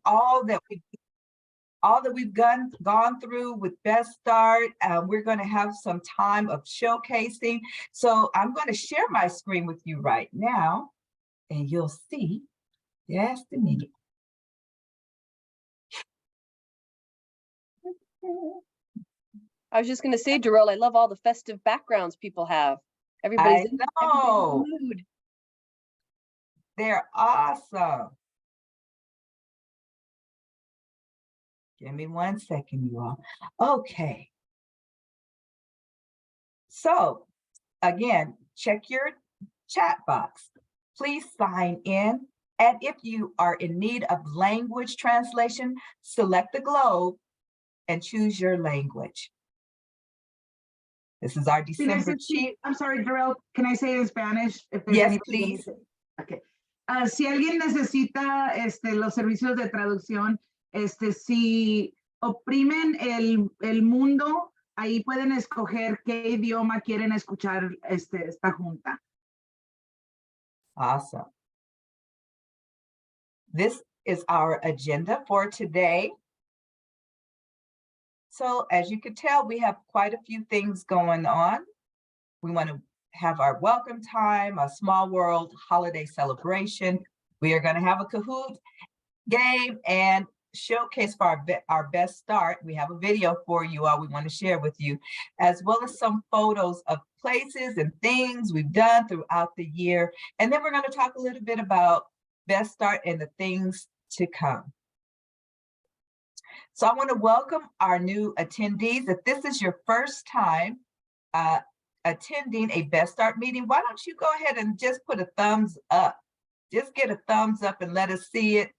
all that we all that we've gone through with Best Start. We're going to have some time of showcasing. So I'm going to share my screen with you right now, and you'll see. Just a minute. I was just going to say, Darrell, I love all the festive backgrounds people have. Everybody's in the mood. They're awesome. Give me 1 second, you all. Okay. So, again, check your chat box. Please sign in. And if you are in need of language translation, select the globe and choose your language. This is our December cheat. I'm sorry, Darrell, can I say in Spanish? Yes, please. Okay. Si alguien necesita los servicios de traducción, si oprimen el mundo, ahí pueden escoger qué idioma quieren escuchar esta junta. Awesome. This is our agenda for today. So as you can tell, we have quite a few things going on. We want to have our welcome time, a small world holiday celebration. We are going to have a Kahoot game and showcase for our best start. We have a video for you all we want to share with you, as well as some photos of places and things we've done throughout the year. And then we're going to talk a little bit about Best Start and the things to come. So I want to welcome our new attendees. If this is your first time attending a Best Start meeting, why don't you go ahead and just put a thumbs up. Just get a thumbs up and let us see it.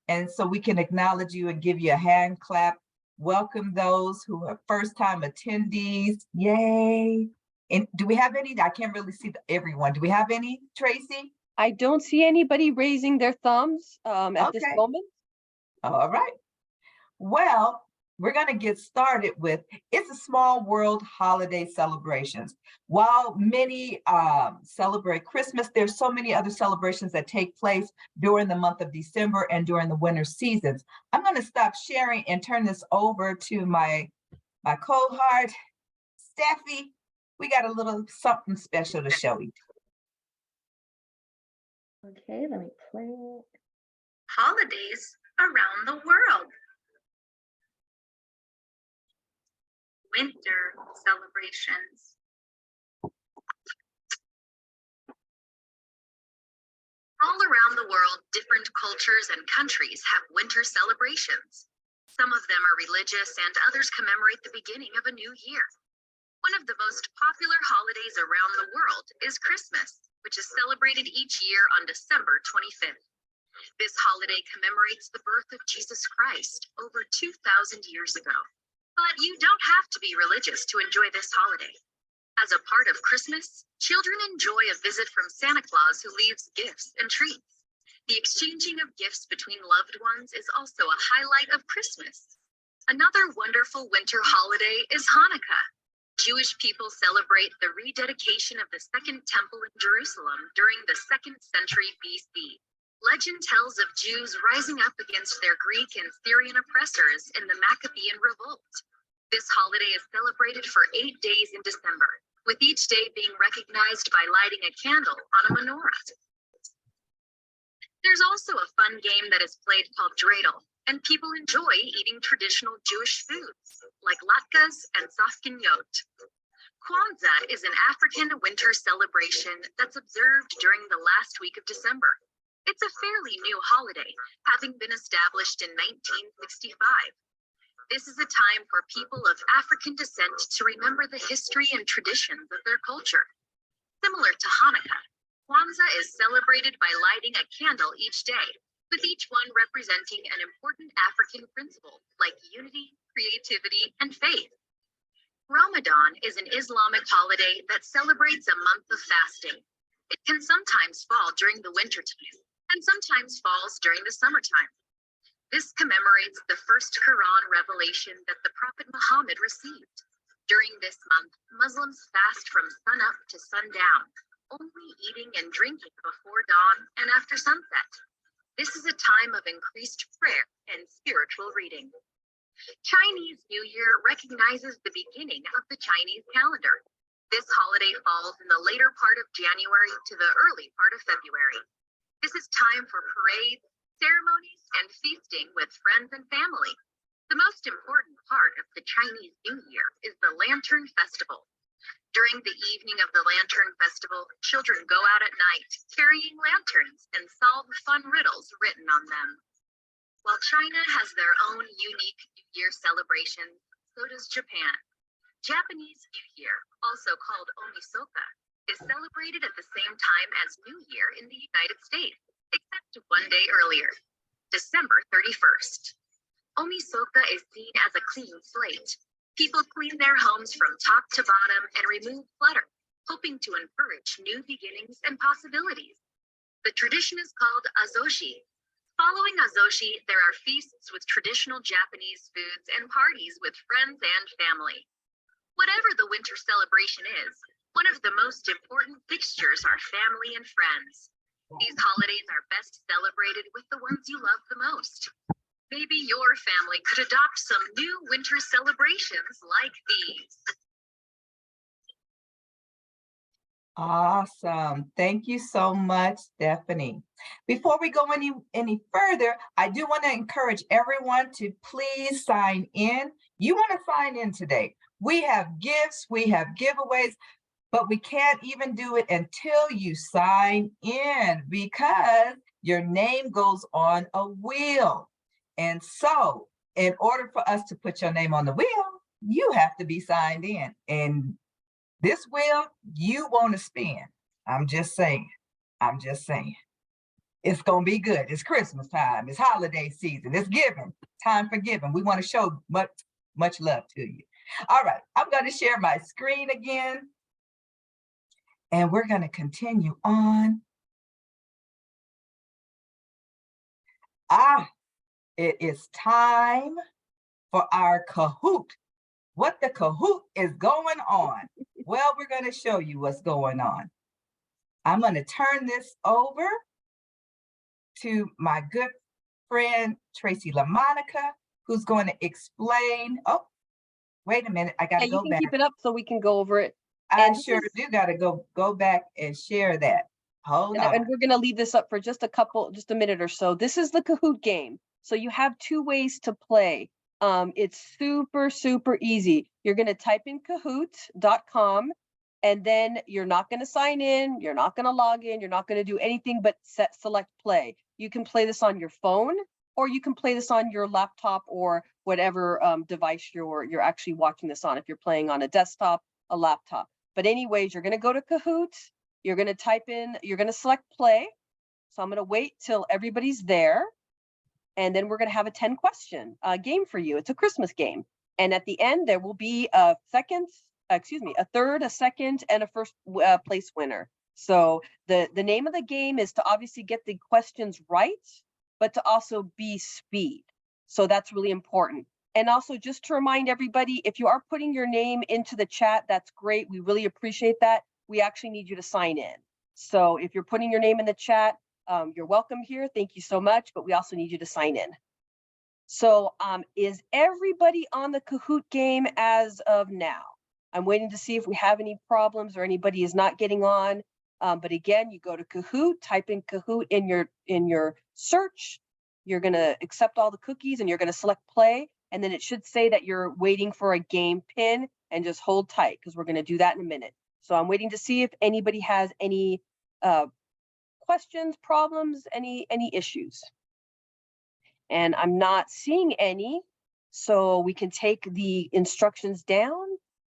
And so we can acknowledge you and give you a hand clap. Welcome those who are first time attendees. Yay. And do we have any? I can't really see everyone. Do we have any, Tracy? I don't see anybody raising their thumbs at this moment. All right. Well, we're going to get started with It's a Small World holiday celebrations. While many celebrate Christmas, there's so many other celebrations that take place during the month of December and during the winter seasons. I'm going to stop sharing and turn this over to my cohort, Steffi. We got a little something special to show you. Okay, let me play. Holidays around the world. Winter celebrations. All around the world, different cultures and countries have winter celebrations. Some of them are religious and others commemorate the beginning of a new year. One of the most popular holidays around the world is Christmas, which is celebrated each year on December 25th. This holiday commemorates the birth of Jesus Christ over 2,000 years ago. But you don't have to be religious to enjoy this holiday. As a part of Christmas, children enjoy a visit from Santa Claus who leaves gifts and treats. The exchanging of gifts between loved ones is also a highlight of Christmas. Another wonderful winter holiday is Hanukkah. Jewish people celebrate the rededication of the Second Temple in Jerusalem during the 2nd century BC. Legend tells of Jews rising up against their Greek and Syrian oppressors in the Maccabean revolt. This holiday is celebrated for 8 days in December, with each day being recognized by lighting a candle on a menorah. There's also a fun game that is played called dreidel, and people enjoy eating traditional Jewish foods, like latkes and safkiniot. Kwanzaa is an African winter celebration that's observed during the last week of December. It's a fairly new holiday, having been established in 1965. This is a time for people of African descent to remember the history and traditions of their culture. Similar to Hanukkah, Kwanzaa is celebrated by lighting a candle each day, with each one representing an important African principle like unity, creativity, and faith. Ramadan is an Islamic holiday that celebrates a month of fasting. It can sometimes fall during the winter time and sometimes falls during the summertime. This commemorates the first Quran revelation that the Prophet Muhammad received. During this month, Muslims fast from sunup to sundown, only eating and drinking before dawn and after sunset. This is a time of increased prayer and spiritual reading. Chinese New Year recognizes the beginning of the Chinese calendar. This holiday falls in the later part of January to the early part of February. This is time for parades, ceremonies, and feasting with friends and family. The most important part of the Chinese New Year is the Lantern Festival. During the evening of the Lantern Festival, children go out at night carrying lanterns and solve fun riddles written on them. While China has their own unique New Year celebration, so does Japan. Japanese New Year, also called Omisoka, is celebrated at the same time as New Year in the United States, except one day earlier, December 31st. Omisoka is seen as a clean slate. People clean their homes from top to bottom and remove clutter, hoping to encourage new beginnings and possibilities. The tradition is called azoshi. Following azoshi, there are feasts with traditional Japanese foods and parties with friends and family. Whatever the winter celebration is, one of the most important fixtures are family and friends. These holidays are best celebrated with the ones you love the most. Maybe your family could adopt some new winter celebrations like these. Awesome. Thank you so much, Stephanie. Before we go any further, I do want to encourage everyone to please sign in. You want to sign in today. We have gifts, we have giveaways, but we can't even do it until you sign in because your name goes on a wheel. And so in order for us to put your name on the wheel, you have to be signed in. And this wheel, you want to spin. I'm just saying. It's going to be good. It's Christmas time. It's holiday season. It's giving. Time for giving. We want to show much love to you. All right. I'm going to share my screen again. And we're going to continue on. It is time for our Kahoot. What the Kahoot is going on? Well, we're going to show you what's going on. I'm going to turn this over to my good friend, Tracy LaMonica, who's going to explain. Oh, wait a minute. I got to go You can back. keep it up so we can go over it. I sure do got to go back and share that. Hold on. And we're going to leave this up for just a minute or so. This is the Kahoot game. So you have two ways to play. It's super easy. You're going to type in kahoot.com and then you're not going to sign in. You're not going to log in. You're not going to do anything but select play. You can play this on your phone or you can play this on your laptop or whatever device you're actually watching this on. If you're playing on a desktop, a laptop. But anyways, you're going to go to Kahoot. You're going to type in, you're going to select play. So I'm going to wait till everybody's there. And then we're going to have a 10-question game for you. It's a Christmas game. And at the end, there will be a third, a second, and a first place winner. So the name of the game is to obviously get the questions right, but to also be speed. So that's really important. And also just to remind everybody, if you are putting your name into the chat, that's great. We really appreciate that. We actually need you to sign in. So if you're putting your name in the chat, you're welcome here. Thank you so much, but we also need you to sign in. So is everybody on the Kahoot game as of now? I'm waiting to see if we have any problems or anybody is not getting on. But again, you go to Kahoot, type in Kahoot in your search. You're going to accept all the cookies and you're going to select play. And then it should say that you're waiting for a game pin and just hold tight because we're going to do that in a minute. So I'm waiting to see if anybody has any questions, problems, any issues. And I'm not seeing any, so we can take the instructions down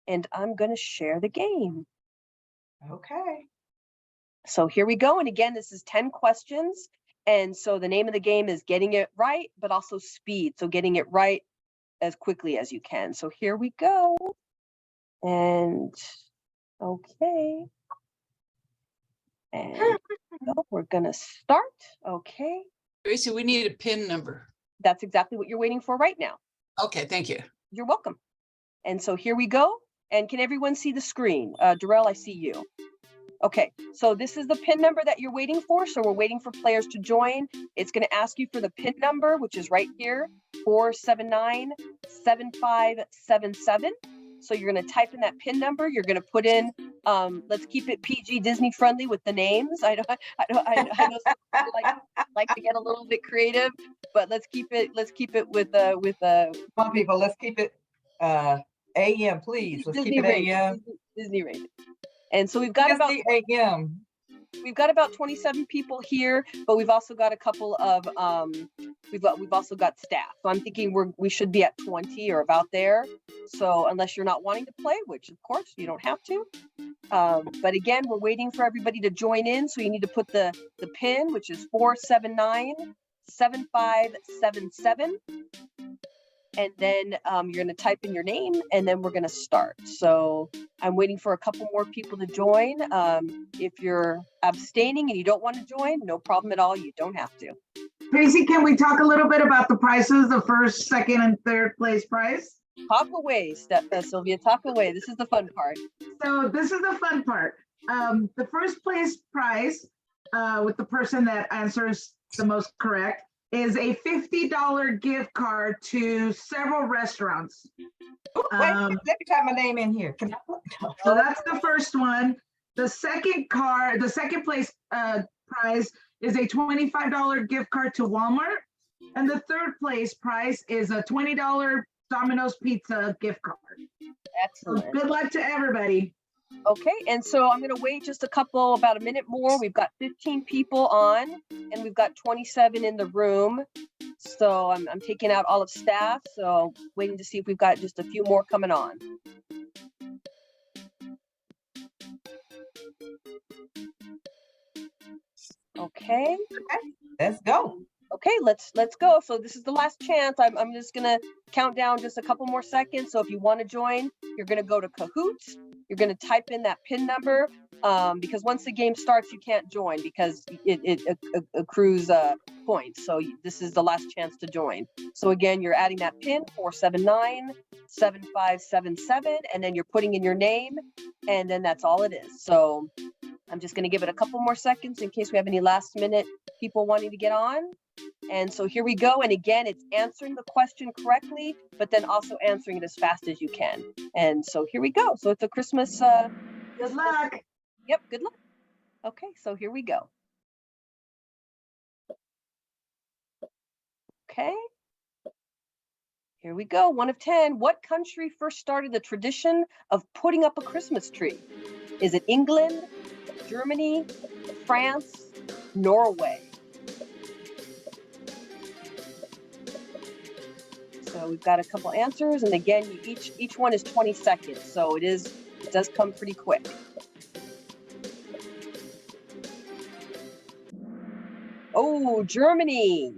and I'm going to share the game. Okay. So here we go. And again, this is 10 questions. And so the name of the game is getting it right, but also speed. So getting it right as quickly as you can. So here we go. And okay. And we're going to start. Okay. Tracy, we need a PIN number. That's exactly what you're waiting for right now. Okay, thank you. You're welcome. And so here we go. And can everyone see the screen? Darrell, I see you. Okay, so this is the PIN number that you're waiting for. So we're waiting for players to join. It's going to ask you for the PIN number, which is right here, 479-7577. So you're going to type in that PIN number. You're going to put in, let's keep it PG Disney friendly with the names. I know some people like to get a little bit creative, but let's keep it with Come on, people, let's keep it AM, please. Let's keep it AM. Disney rated. And so we've got about AM. We've got about 27 people here, but we've also got a couple of we've also got staff. So I'm thinking we should be at 20 or about there. So unless you're not wanting to play, which of course you don't have to. But again, we're waiting for everybody to join in. So you need to put the PIN, which is 479-7577. And then you're going to type in your name, and then we're going to start. So I'm waiting for a couple more people to join. If you're abstaining and you don't want to join, no problem at all. You don't have to. Tracy, can we talk a little bit about the prices, the first, second, and third place prize? Talk away, Sylvia. Talk away. This is the fun part. So this is the fun part. The first place prize with the person that answers the most correct is a $50 gift card to several restaurants. Wait, let me type my name in here. Can I? So that's the first one. The second place prize is a $25 gift card to Walmart. And the third place prize is a $20 Domino's Pizza gift card. So Excellent. good luck to everybody. Okay, and so I'm going to wait just about a minute more. We've got 15 people on, and we've got 27 in the room. So I'm taking out all of staff. So waiting to see if we've got just a few more coming on. Okay. Let's go. Okay, let's go. So this is the last chance. I'm just gonna count down just a couple more seconds. So if you want to join, you're gonna go to Kahoots. You're gonna type in that PIN number because once the game starts, you can't join because it accrues points. So this is the last chance to join. So again, you're adding that PIN 479-7577, and then you're putting in your name, and then that's all it is. So I'm just gonna give it a couple more seconds in case we have any last minute people wanting to get on. And so here we go. And again, it's answering the question correctly, but then also answering it as fast as you can. And so here we go. So it's a Christmas. Good luck. Yep, good luck. Okay, so here we go. Okay. Here we go. 1 of 10. What country first started the tradition of putting up a Christmas tree? Is it England, Germany, France, Norway? So we've got a couple answers, and again, each one is 20 seconds, so it does come pretty quick. Oh, Germany.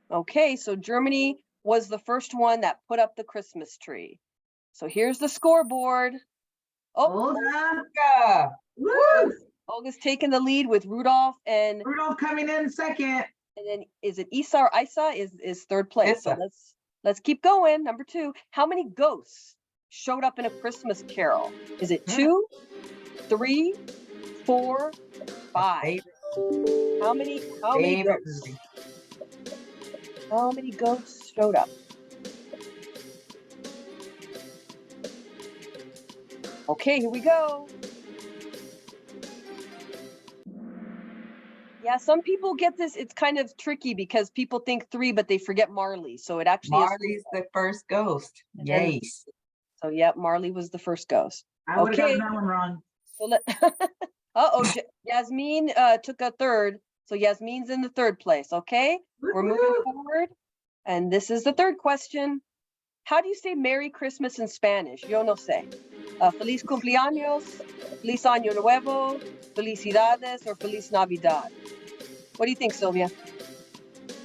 Okay, so Germany was the first one that put up the Christmas tree. So here's the scoreboard. Oh, Olga. Woo! Olga's taking the lead with Rudolph and Rudolph coming in second. And then is it Isa or Isa is third place. Isa. So let's keep going. Number 2. How many ghosts showed up in A Christmas Carol? Is it 2, 3, 4, 5? How many ghosts? How many ghosts showed up? Okay, here we go. Yeah, some people get this. It's kind of tricky because people think 3, but they forget Marley. So it actually Marley's the first ghost. Yes. So yeah, Marley was the first ghost. I would have gotten that one wrong. So Yasmin took a third. So Yasmin's in the third place. Okay, we're moving forward. And this is the third question. How do you say Merry Christmas in Spanish? Yo no sé. Feliz cumpleaños, Feliz Año Nuevo, Felicidades, or Feliz Navidad? What do you think, Sylvia?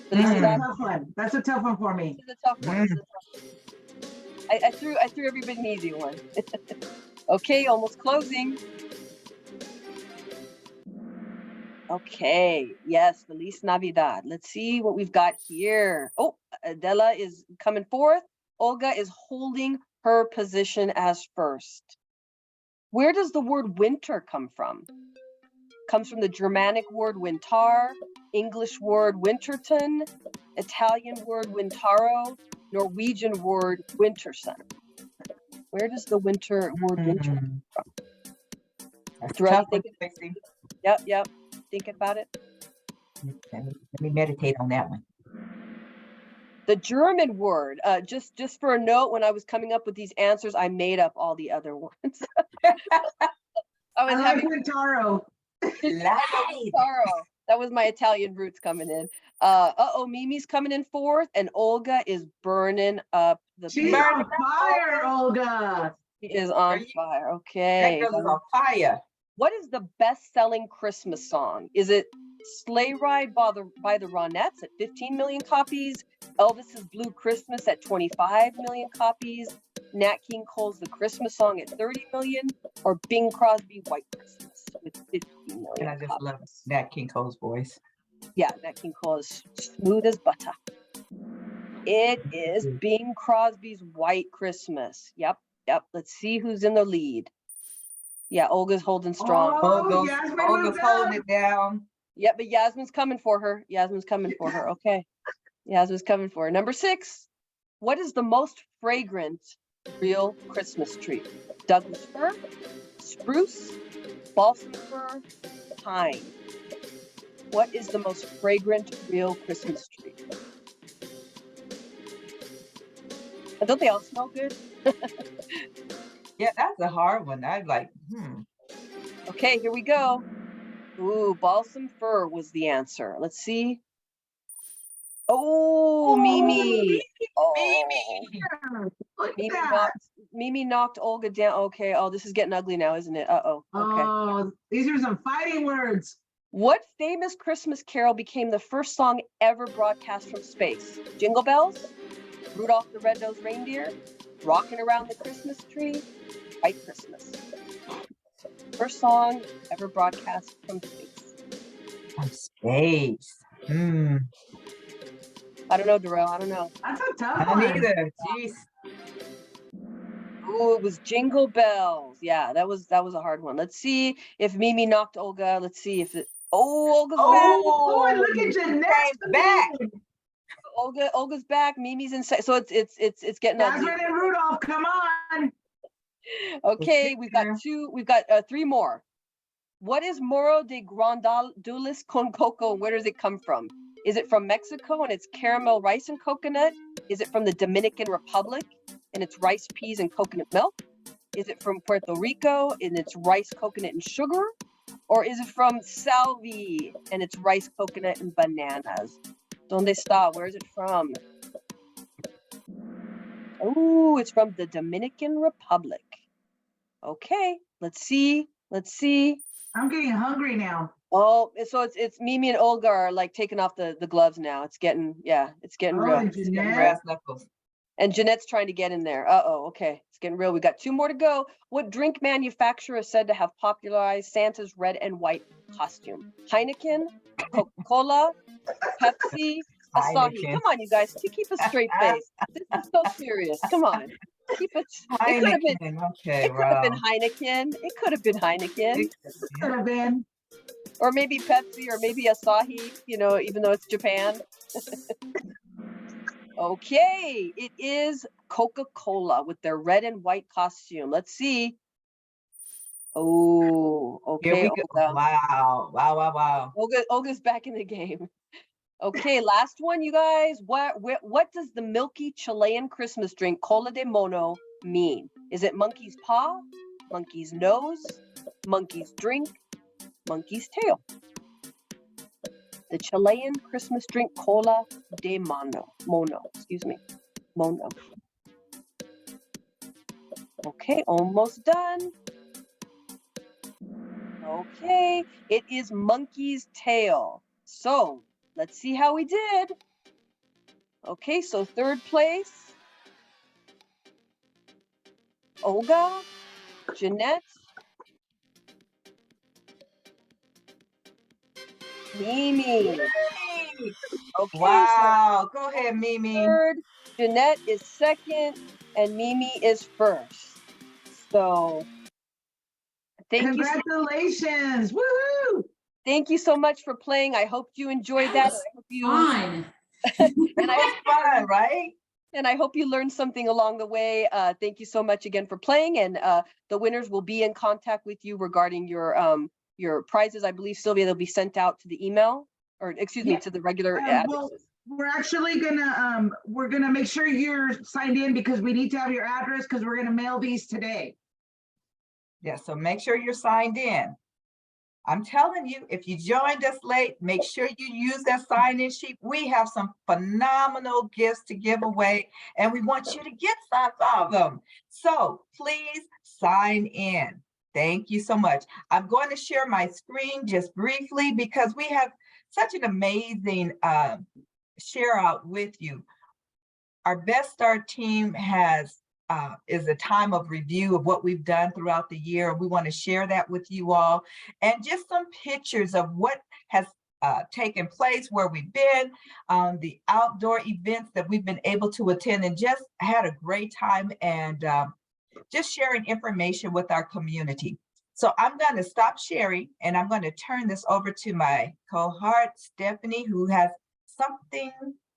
That's a tough one. That's a tough one for me. This is a tough one. I threw everybody an easy one. Okay, almost closing. Okay, yes, Feliz Navidad. Let's see what we've got here. Oh, Adela is coming forth. Olga is holding her position as first. Where does the word winter come from? Comes from the Germanic word winter, English word winterton, Italian word wintaro, Norwegian word winterson. Where does the word winter come from? That's Dorel, you tough one, think- Tracy. Yep. Thinking about it. Let me meditate on that one. The German word, just for a note, when I was coming up with these answers, I made up all the other ones. I was I like having Wintaro. Light. sorrow. That was my Italian roots coming in. Mimi's coming in fourth, and Olga is burning up the She's paper. on fire, Olga. She is on you- fire. That Okay. girl is on fire. What is the best-selling Christmas song? Is it Sleigh Ride by the Ronettes at 15 million copies? Elvis's Blue Christmas at 25 million copies? Nat King Cole's The Christmas Song at 30 million? Or Bing Crosby White Christmas with 15 million And I just copies? love Nat King Cole's voice. Yeah, Nat King Cole is smooth as butter. It is Bing Crosby's White Christmas. Yep. Let's see who's in the lead. Yeah, Olga's holding strong. Oh, Yasmin Olga's moved holding up. it down. Yeah, but Yasmin's coming for her. Okay. Yasmin's coming for her. Number 6. What is the most fragrant real Christmas tree? Douglas fir, spruce, balsam fir, pine. What is the most fragrant real Christmas tree? And don't they all smell good? Yeah, that's a hard one. I'd like, Okay, here we go. Ooh, balsam fir was the answer. Let's see. Oh, Mimi. Oh, Look at that. Mimi knocked Olga down. Okay. Oh, this is getting ugly now, isn't it? Uh-oh. Okay. Oh, these are some fighting words. What famous Christmas carol became the first song ever broadcast from space? Jingle Bells, Rudolph the Red-Nosed Reindeer, Rocking Around the Christmas Tree, White Christmas. First song ever broadcast from space. from space. I don't know, Darrell. I don't know. That's a tough I don't one. either. Jeez. Oh, it was Jingle Bells. Yeah, that was a hard one. Let's see if Mimi knocked Olga. Let's see if it. Oh, Olga's Oh, and look at Jeanette's came back. back. Olga's back. Mimi's inside. So it's getting ugly. Yasmin and Rudolph, come on. Okay, we've got 3 more. What is Moro de Grandules con Coco, and where does it come from? Is it from Mexico and it's caramel rice and coconut? Is it from the Dominican Republic and it's rice, peas, and coconut milk? Is it from Puerto Rico and it's rice, coconut, and sugar? Or is it from Salvi and it's rice, coconut, and bananas? ¿Dónde está? Where is it from? Oh, it's from the Dominican Republic. Okay, let's see. I'm getting hungry now. Oh, so it's Mimi and Olga are like taking off the gloves now. It's getting real. Oh, and It's getting Jeanette. Brass knuckles. And Jeanette's trying to get in there. Okay. It's getting real. We got 2 more to go. What drink manufacturer is said to have popularized Santa's red and white costume? Heineken, Coca-Cola, Pepsi, Asahi. Heineken. Come on, you guys. Keep a straight face. This is so serious. Come on. Keep it. It could have been. Heineken. Okay, It could have wow. been Heineken. It could have been Heineken. Could have been. Or maybe Pepsi, or maybe Asahi, even though it's Japan. Okay, it is Coca-Cola with their red and white costume. Let's see. Oh, Here okay, we go. Olga. Wow. Olga's back in the game. Okay, last one, you guys. What does the milky Chilean Christmas drink Cola de Mono mean? Is it monkey's paw, monkey's nose, monkey's drink, monkey's tail? The Chilean Christmas drink Cola de Mono. Mono. Okay, almost done. Okay, it is monkey's tail. So let's see how we did. Okay, so 3rd place, Olga, Jeanette, Mimi. Okay, Wow. Go ahead, so Mimi. 3rd, Jeanette is 2nd, and Mimi is 1st. So thank you. Congratulations. Woohoo. Thank you so much for playing. I hope you enjoyed that. I hope you Fine. It was fun, right? and I hope you learned something along the way. Thank you so much again for playing, and the winners will be in contact with you regarding your prizes. I believe, Sylvia, they'll be sent out to the email, or excuse me, Yeah. to the regular Well, addresses. we're actually gonna, we're gonna make sure you're signed in because we need to have your address because we're gonna mail these today. Yeah, so make sure you're signed in. I'm telling you, if you joined us late, make sure you use that sign-in sheet. We have some phenomenal gifts to give away, and we want you to get some of them. So please sign in. Thank you so much. I'm going to share my screen just briefly because we have such an amazing share out with you. Our Best Start team is a time of review of what we've done throughout the year. We want to share that with you all, and just some pictures of what has taken place, where we've been, the outdoor events that we've been able to attend, and just had a great time, and just sharing information with our community. So I'm going to stop sharing, and I'm going to turn this over to my cohort, Stephanie, who has something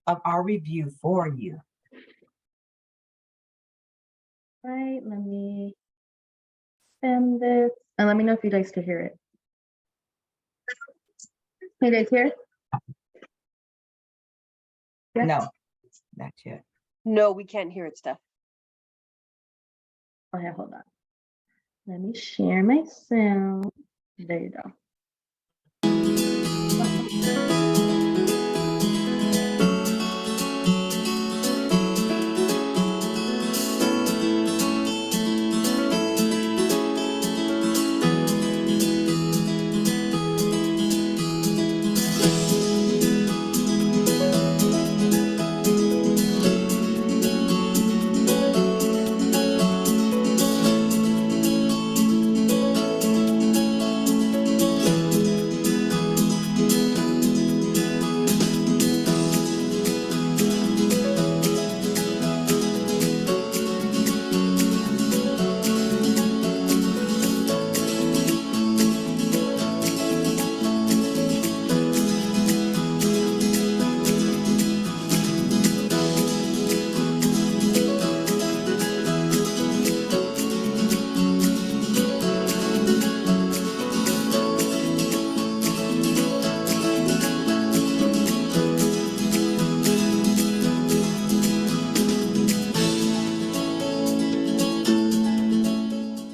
of our review for you. Right, let me send this and let me know if you guys can hear it. Can you guys hear it? Yes? No, not yet. No, we can't hear it, Steph. Okay, hold on. Let me share my sound. There you go.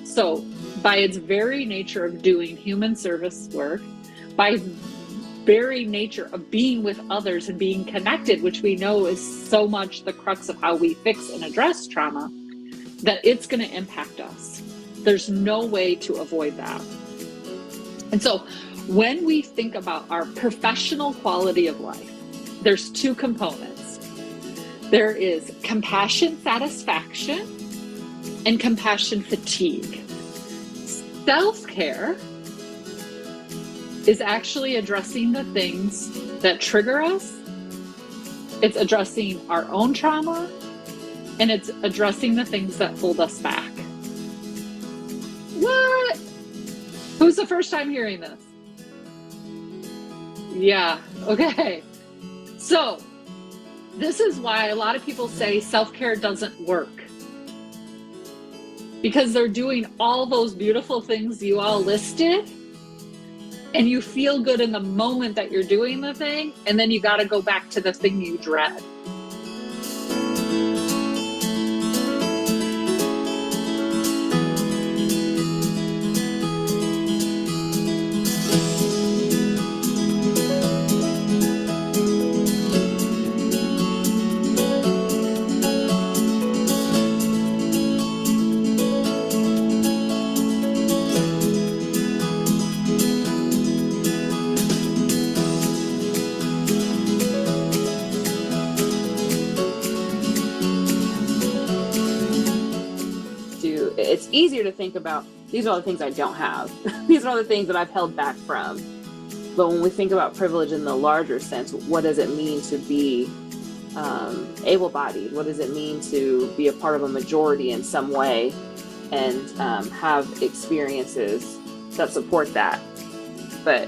So, by its very nature of doing human service work, by very nature of being with others and being connected, which we know is so much the crux of how we fix and address trauma, that it's going to impact us. There's no way to avoid that. And so, when we think about our professional quality of life, there's two components. There is compassion satisfaction and compassion fatigue. Self-care is actually addressing the things that trigger us. It's addressing our own trauma, and it's addressing the things that hold us back. What? Who's the first time hearing this? Yeah, okay. So, this is why a lot of people say self-care doesn't work. Because they're doing all those beautiful things you all listed, and you feel good in the moment that you're doing the thing, and then you got to go back to the thing you dread. It's easier to think about, these are all the things I don't have. These are all the things that I've held back from. But when we think about privilege in the larger sense, what does it mean to be able-bodied? What does it mean to be a part of a majority in some way and have experiences that support that? But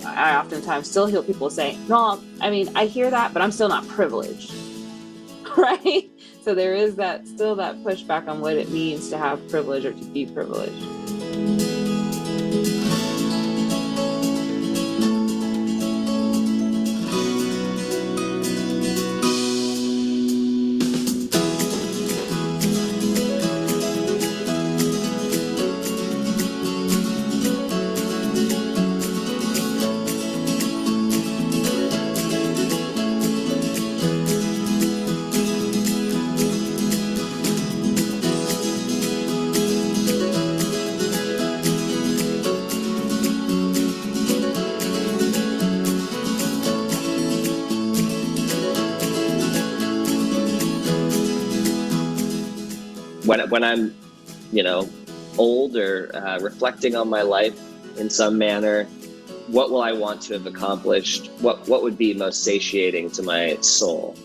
I oftentimes still hear people say, no, I mean, I hear that, but I'm still not privileged. Right? So there is that still that pushback on what it means to have privilege or to be privileged. When I'm, old or reflecting on my life in some manner, what will I want to have accomplished? What would be most satiating to my soul?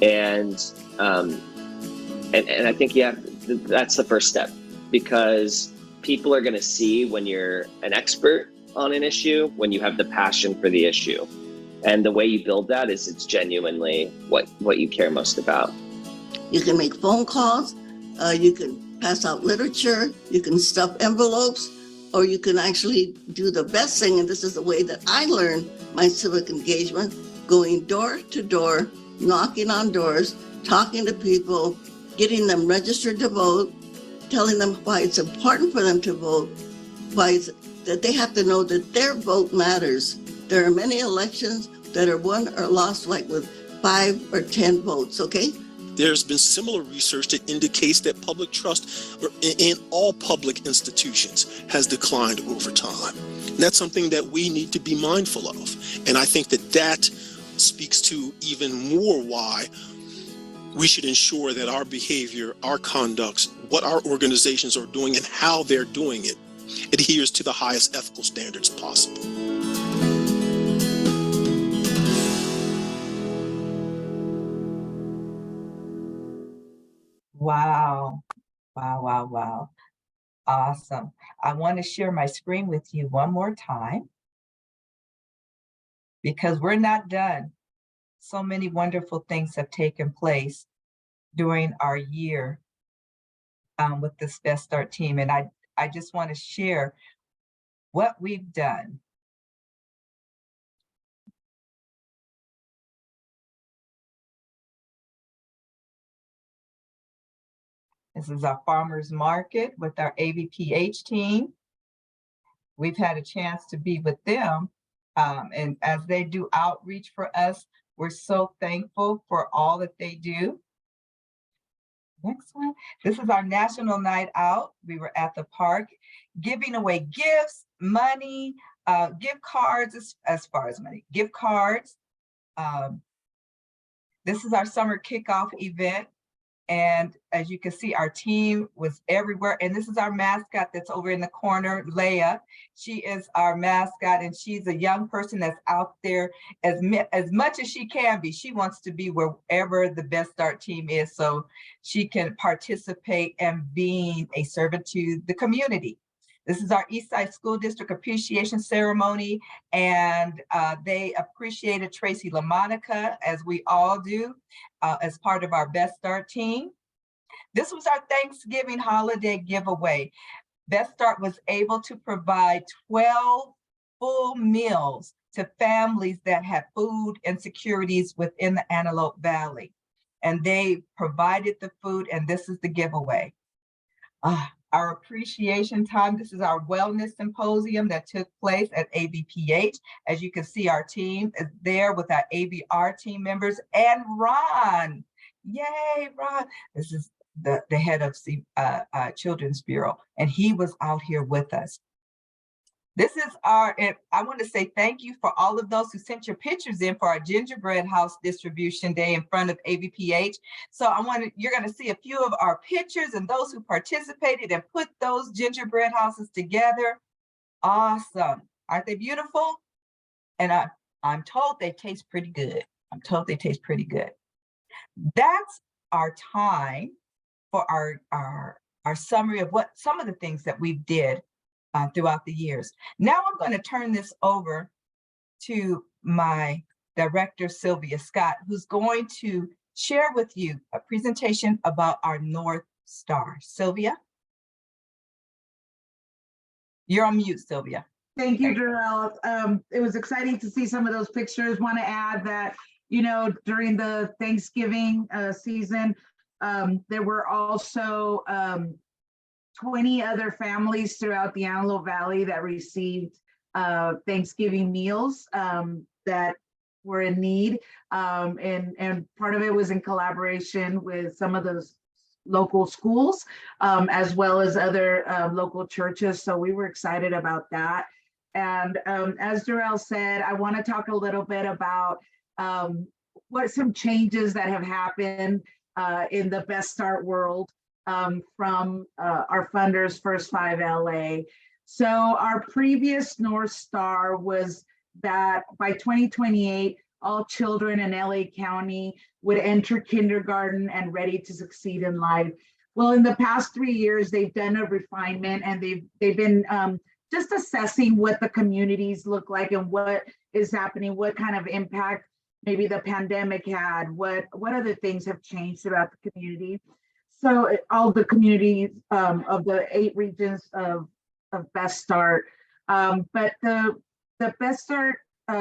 And I think that's the first step, because people are going to see when you're an expert on an issue, when you have the passion for the issue, and the way you build that is it's genuinely what you care most about. You can make phone calls, you can pass out literature, you can stuff envelopes, or you can actually do the best thing, and this is the way that I learned my civic engagement, going door to door, knocking on doors, talking to people, getting them registered to vote, telling them why it's important for them to vote, that they have to know that their vote matters. There are many elections that are won or lost like with 5 or 10 votes, okay? There's been similar research that indicates that public trust in all public institutions has declined over time. And that's something that we need to be mindful of. And I think that speaks to even more why we should ensure that our behavior, our conducts, what our organizations are doing and how they're doing it adheres to the highest ethical standards possible. Wow. Wow, wow, wow. Awesome. I want to share my screen with you one more time because we're not done. So many wonderful things have taken place during our year with this Best Start team. And I just want to share what we've done. This is our farmers market with our AVPH team. We've had a chance to be with them. And as they do outreach for us, we're so thankful for all that they do. Next one. This is our national night out. We were at the park giving away gifts, money, gift cards, as far as money, gift cards. This is our summer kickoff event. And as you can see, our team was everywhere. And this is our mascot that's over in the corner, Leia. She is our mascot, and she's a young person that's out there as much as she can be. She wants to be wherever the Best Start team is so she can participate and being a servant to the community. This is our Eastside School District Appreciation Ceremony, and they appreciated Tracy LaMonica, as we all do, as part of our Best Start team. This was our Thanksgiving holiday giveaway. Best Start was able to provide 12 full meals to families that had food insecurities within the Antelope Valley. And they provided the food, and this is the giveaway. Our appreciation time, this is our wellness symposium that took place at AVPH. As you can see, our team is there with our AVR team members and Ron. Yay, Ron. This is the head of Children's Bureau, and he was out here with us. This is and I want to say thank you for all of those who sent your pictures in for our gingerbread house distribution day in front of AVPH. So you're going to see a few of our pictures and those who participated and put those gingerbread houses together. Awesome. Aren't they beautiful? And I'm told they taste pretty good. I'm told they taste pretty good. That's our time for our summary of what some of the things that we did throughout the years. Now I'm going to turn this over to my director, Sylvia Scott, who's going to share with you a presentation about our North Star. Sylvia? You're on mute, Sylvia. Thank you, Darrell. It was exciting to see some of those pictures. Want to add that, you know, during the Thanksgiving season, there were also 20 other families throughout the Antelope Valley that received Thanksgiving meals that were in need. And part of it was in collaboration with some of those local schools, as well as other local churches. So we were excited about that. And as Darrell said, I want to talk a little bit about what some changes that have happened in the Best Start world from our funders, First 5 LA. So our previous North Star was that by 2028, all children in LA County would enter kindergarten and ready to succeed in life. Well, in the past 3 years, they've done a refinement, and they've been just assessing what the communities look like and what is happening, what kind of impact maybe the pandemic had, what other things have changed throughout the community. So all the communities of the 8 regions of Best Start, but the Best Start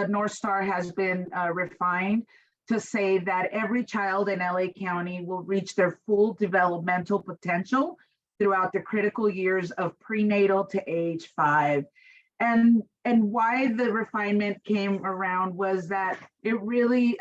North Star has been refined to say that every child in LA County will reach their full developmental potential throughout the critical years of prenatal to age 5. And why the refinement came around was that it really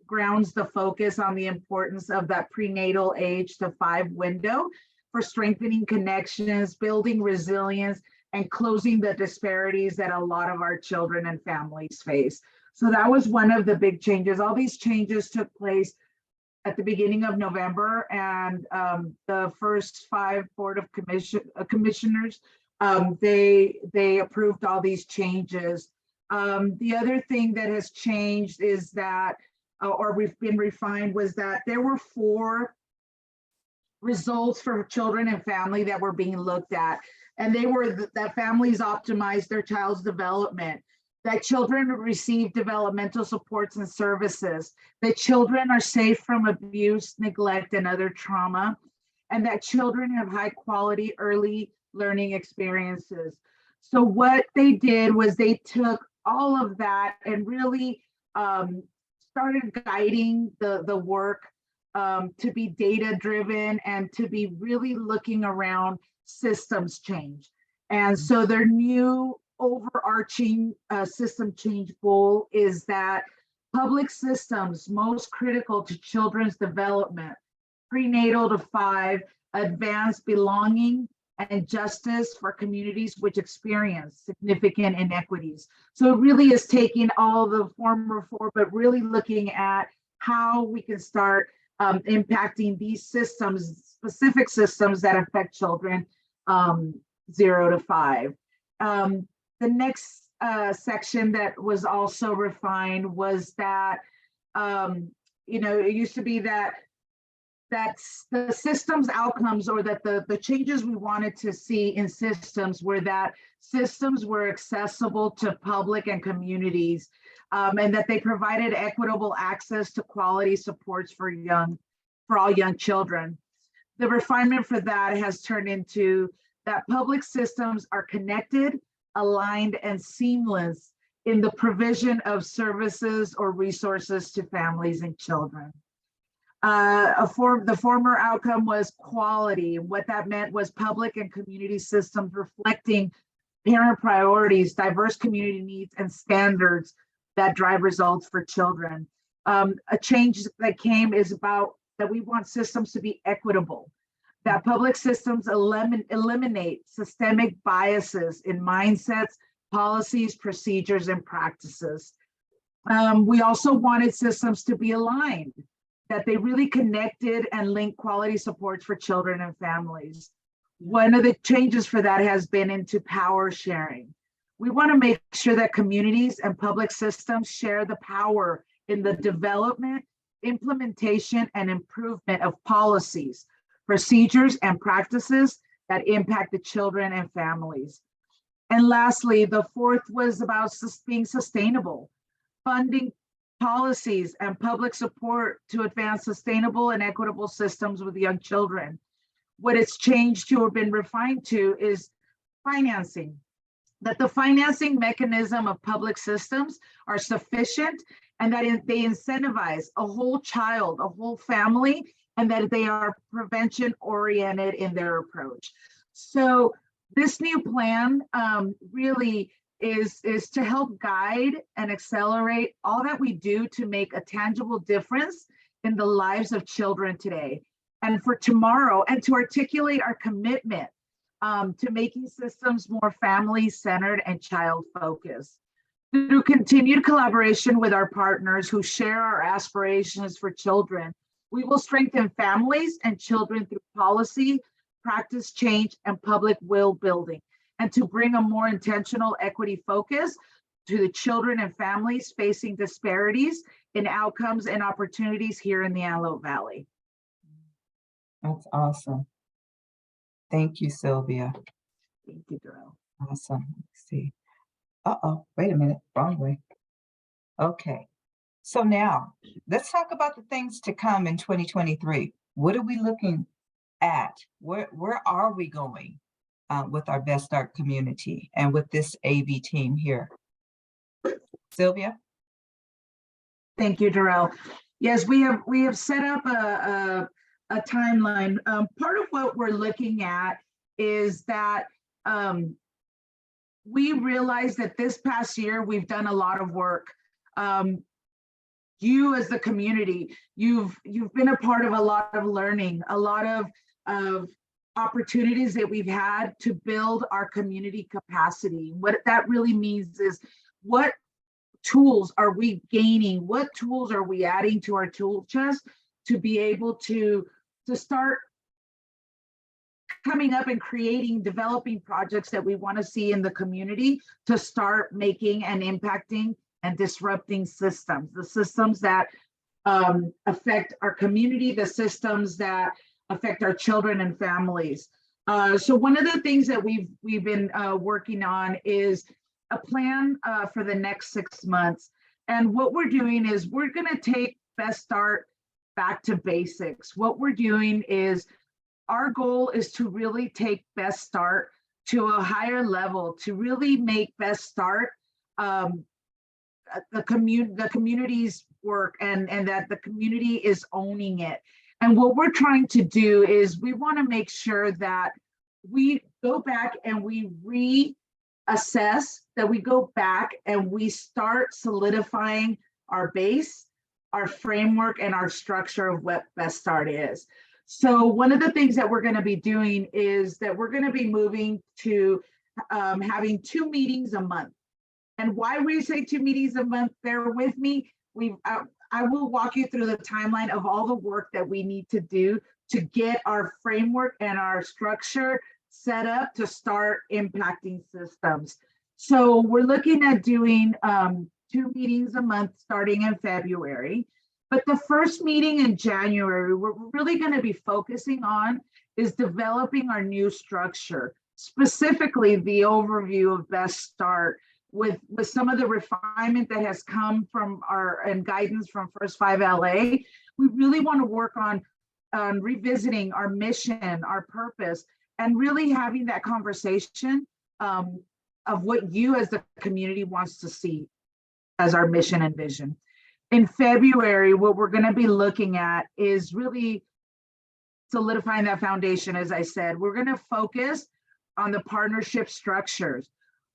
grounds the focus on the importance of that prenatal age to 5 window for strengthening connections, building resilience, and closing the disparities that a lot of our children and families face. So that was one of the big changes. All these changes took place at the beginning of November, and the first 5 Board of Commissioners, they approved all these changes. The other thing that has changed is that, or we've been refined, was that there were 4 results for children and family that were being looked at. And they were that families optimize their child's development, that children receive developmental supports and services, that children are safe from abuse, neglect, and other trauma, and that children have high quality early learning experiences. So what they did was they took all of that and really started guiding the work to be data driven and to be really looking around systems change. And so their new overarching system change goal is that public systems most critical to children's development, prenatal to 5, advance belonging and justice for communities which experience significant inequities. So it really is taking all the former 4, but really looking at how we can start impacting these systems, specific systems that affect children 0 to 5. The next section that was also refined was that, you know, it used to be that that's the systems outcomes, or that the changes we wanted to see in systems were that systems were accessible to public and communities, and that they provided equitable access to quality supports for all young children. The refinement for that has turned into that public systems are connected, aligned, and seamless in the provision of services or resources to families and children. The former outcome was quality. What that meant was public and community systems reflecting parent priorities, diverse community needs, and standards that drive results for children. A change that came is about that we want systems to be equitable, that public systems eliminate systemic biases in mindsets, policies, procedures, and practices. We also wanted systems to be aligned, that they really connected and linked quality supports for children and families. One of the changes for that has been into power sharing. We want to make sure that communities and public systems share the power in the development, implementation, and improvement of policies, procedures, and practices that impact the children and families. And lastly, the 4th was about being sustainable. funding policies and public support to advance sustainable and equitable systems with young children. What it's changed to or been refined to is financing, that the financing mechanism of public systems are sufficient and that they incentivize a whole child, a whole family, and that they are prevention oriented in their approach. So this new plan really is to help guide and accelerate all that we do to make a tangible difference in the lives of children today and for tomorrow, and to articulate our commitment to making systems more family-centered and child-focused. Through continued collaboration with our partners who share our aspirations for children, we will strengthen families and children through policy, practice change, and public will building, and to bring a more intentional equity focus to the children and families facing disparities in outcomes and opportunities here in the Antelope Valley. That's awesome. Thank you, Sylvia. Thank you, Darrell. Awesome. Let's see. Uh-oh, wait a minute, wrong way. Okay, so now let's talk about the things to come in 2023. What are we looking at? Where are we going with our Best Start community and with this AV team here? Sylvia? Thank you, Darrell. Yes, we have set up a timeline. Part of what we're looking at is that we realize that this past year we've done a lot of work. You as the community, you've been a part of a lot of learning, a lot of opportunities that we've had to build our community capacity. What that really means is, what tools are we gaining? What tools are we adding to our tool chest to be able to start coming up and creating, developing projects that we want to see in the community to start making and impacting and disrupting systems, the systems that affect our community, the systems that affect our children and families. So one of the things that we've been working on is a plan for the next 6 months. And what we're doing is we're going to take Best Start back to basics. What we're doing is, our goal is to really take Best Start to a higher level, to really make Best Start the community's work, and that the community is owning it. And what we're trying to do is we want to make sure that we go back and we reassess, that we go back and we start solidifying our base, our framework, and our structure of what Best Start is. So one of the things that we're going to be doing is that we're going to be moving to having 2 meetings a month. And why we say 2 meetings a month, bear with me. I will walk you through the timeline of all the work that we need to do to get our framework and our structure set up to start impacting systems. So we're looking at doing 2 meetings a month starting in February. But the first meeting in January, we're really going to be focusing on is developing our new structure, specifically the overview of Best Start, with some of the refinement that has come from and guidance from First 5 LA. We really want to work on revisiting our mission, our purpose, and really having that conversation of what you as the community wants to see as our mission and vision. In February, what we're going to be looking at is really solidifying that foundation. As I said, we're going to focus on the partnership structures.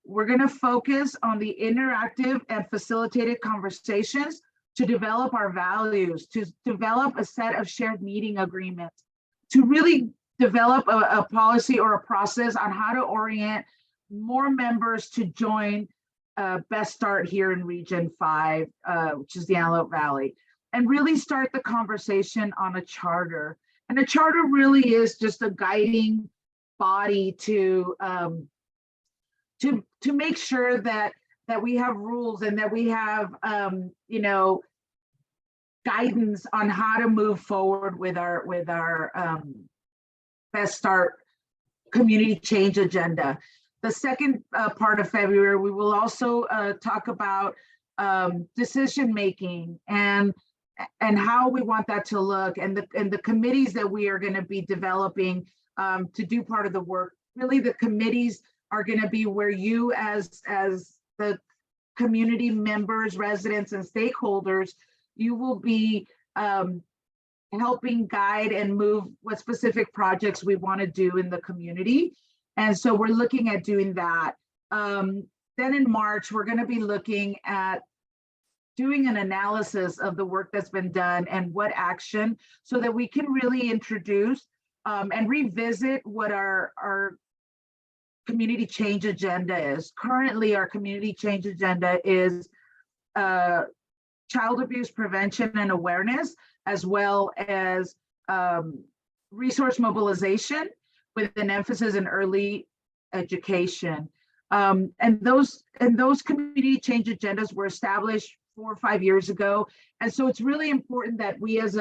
We're going to focus on the interactive and facilitated conversations to develop our values, to develop a set of shared meeting agreements, to really develop a policy or a process on how to orient more members to join Best Start here in Region 5, which is the Antelope Valley, and really start the conversation on a charter. And a charter really is just a guiding body to make sure that we have rules and that we have guidance on how to move forward with our Best Start community change agenda. The second part of February, we will also talk about decision making and how we want that to look, and the committees that we are going to be developing to do part of the work. Really, the committees are going to be where you as the community members, residents, and stakeholders, you will be helping guide and move what specific projects we want to do in the community. And so we're looking at doing that. Then in March, we're going to be looking at doing an analysis of the work that's been done and what action, so that we can really introduce and revisit what our community change agenda is. Currently, our community change agenda is child abuse prevention and awareness, as well as resource mobilization with an emphasis in early education. And those community change agendas were established 4 or 5 years ago. And so it's really important that we as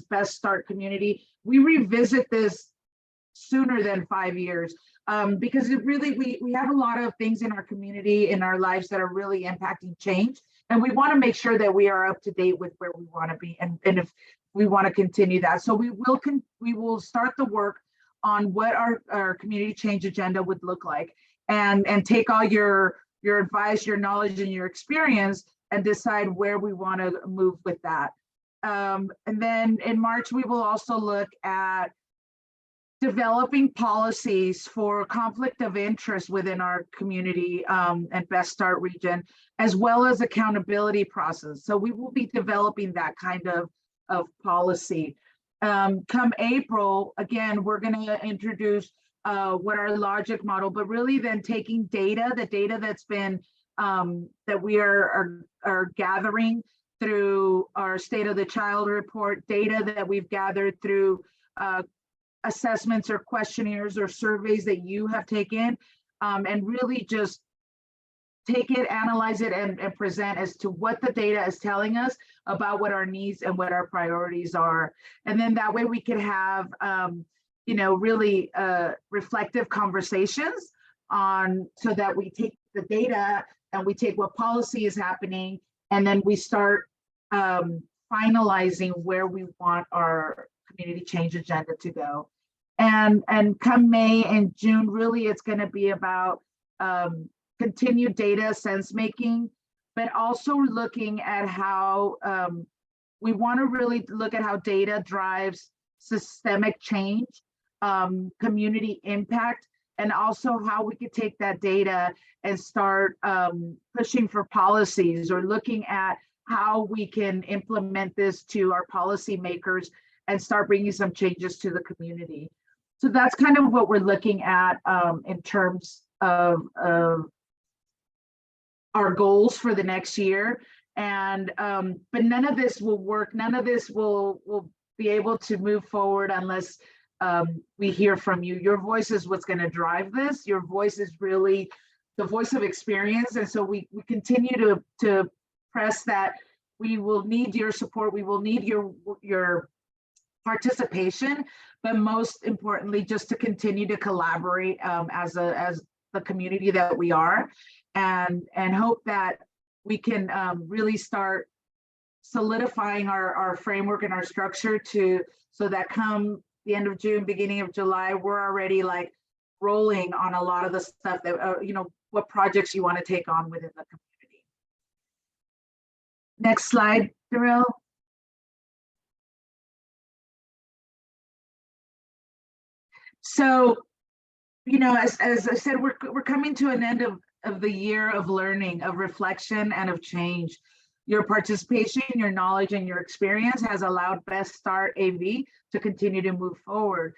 Best Start community, we revisit this sooner than 5 years. Because it really, we have a lot of things in our community, in our lives, that are really impacting change. And we want to make sure that we are up to date with where we want to be, and if we want to continue that. So we will start the work on what our community change agenda would look like, and take all your advice, your knowledge, and your experience, and decide where we want to move with that. And then in March, we will also look at developing policies for conflict of interest within our community and Best Start region, as well as accountability process. So we will be developing that kind of policy. Come April, again, we're going to introduce what our logic model, but really then taking data, the data that's been that we are gathering through our State of the Child report, data that we've gathered through assessments or questionnaires or surveys that you have taken, and really just take it, analyze it, and present as to what the data is telling us about what our needs and what our priorities are. And then that way we could have, really reflective conversations so that we take the data and we take what policy is happening, and then we start finalizing where we want our community change agenda to go. And come May and June, really it's going to be about continued data sense making, but also looking at how we want to really look at how data drives systemic change, community impact, and also how we could take that data and start pushing for policies, or looking at how we can implement this to our policymakers and start bringing some changes to the community. So that's kind of what we're looking at in terms of our goals for the next year. And but none of this will work. None of this will be able to move forward unless we hear from you. Your voice is what's going to drive this. Your voice is really the voice of experience. And so we continue to press that. We will need your support. We will need your participation, but most importantly, just to continue to collaborate as the community that we are, and hope that we can really start solidifying our framework and our structure so that come the end of June, beginning of July, we're already like rolling on a lot of the stuff that, what projects you want to take on within the community. Next slide, Darrell. So, as I said, we're coming to an end of the year of learning, of reflection, and of change. Your participation, your knowledge, and your experience has allowed Best Start AV to continue to move forward.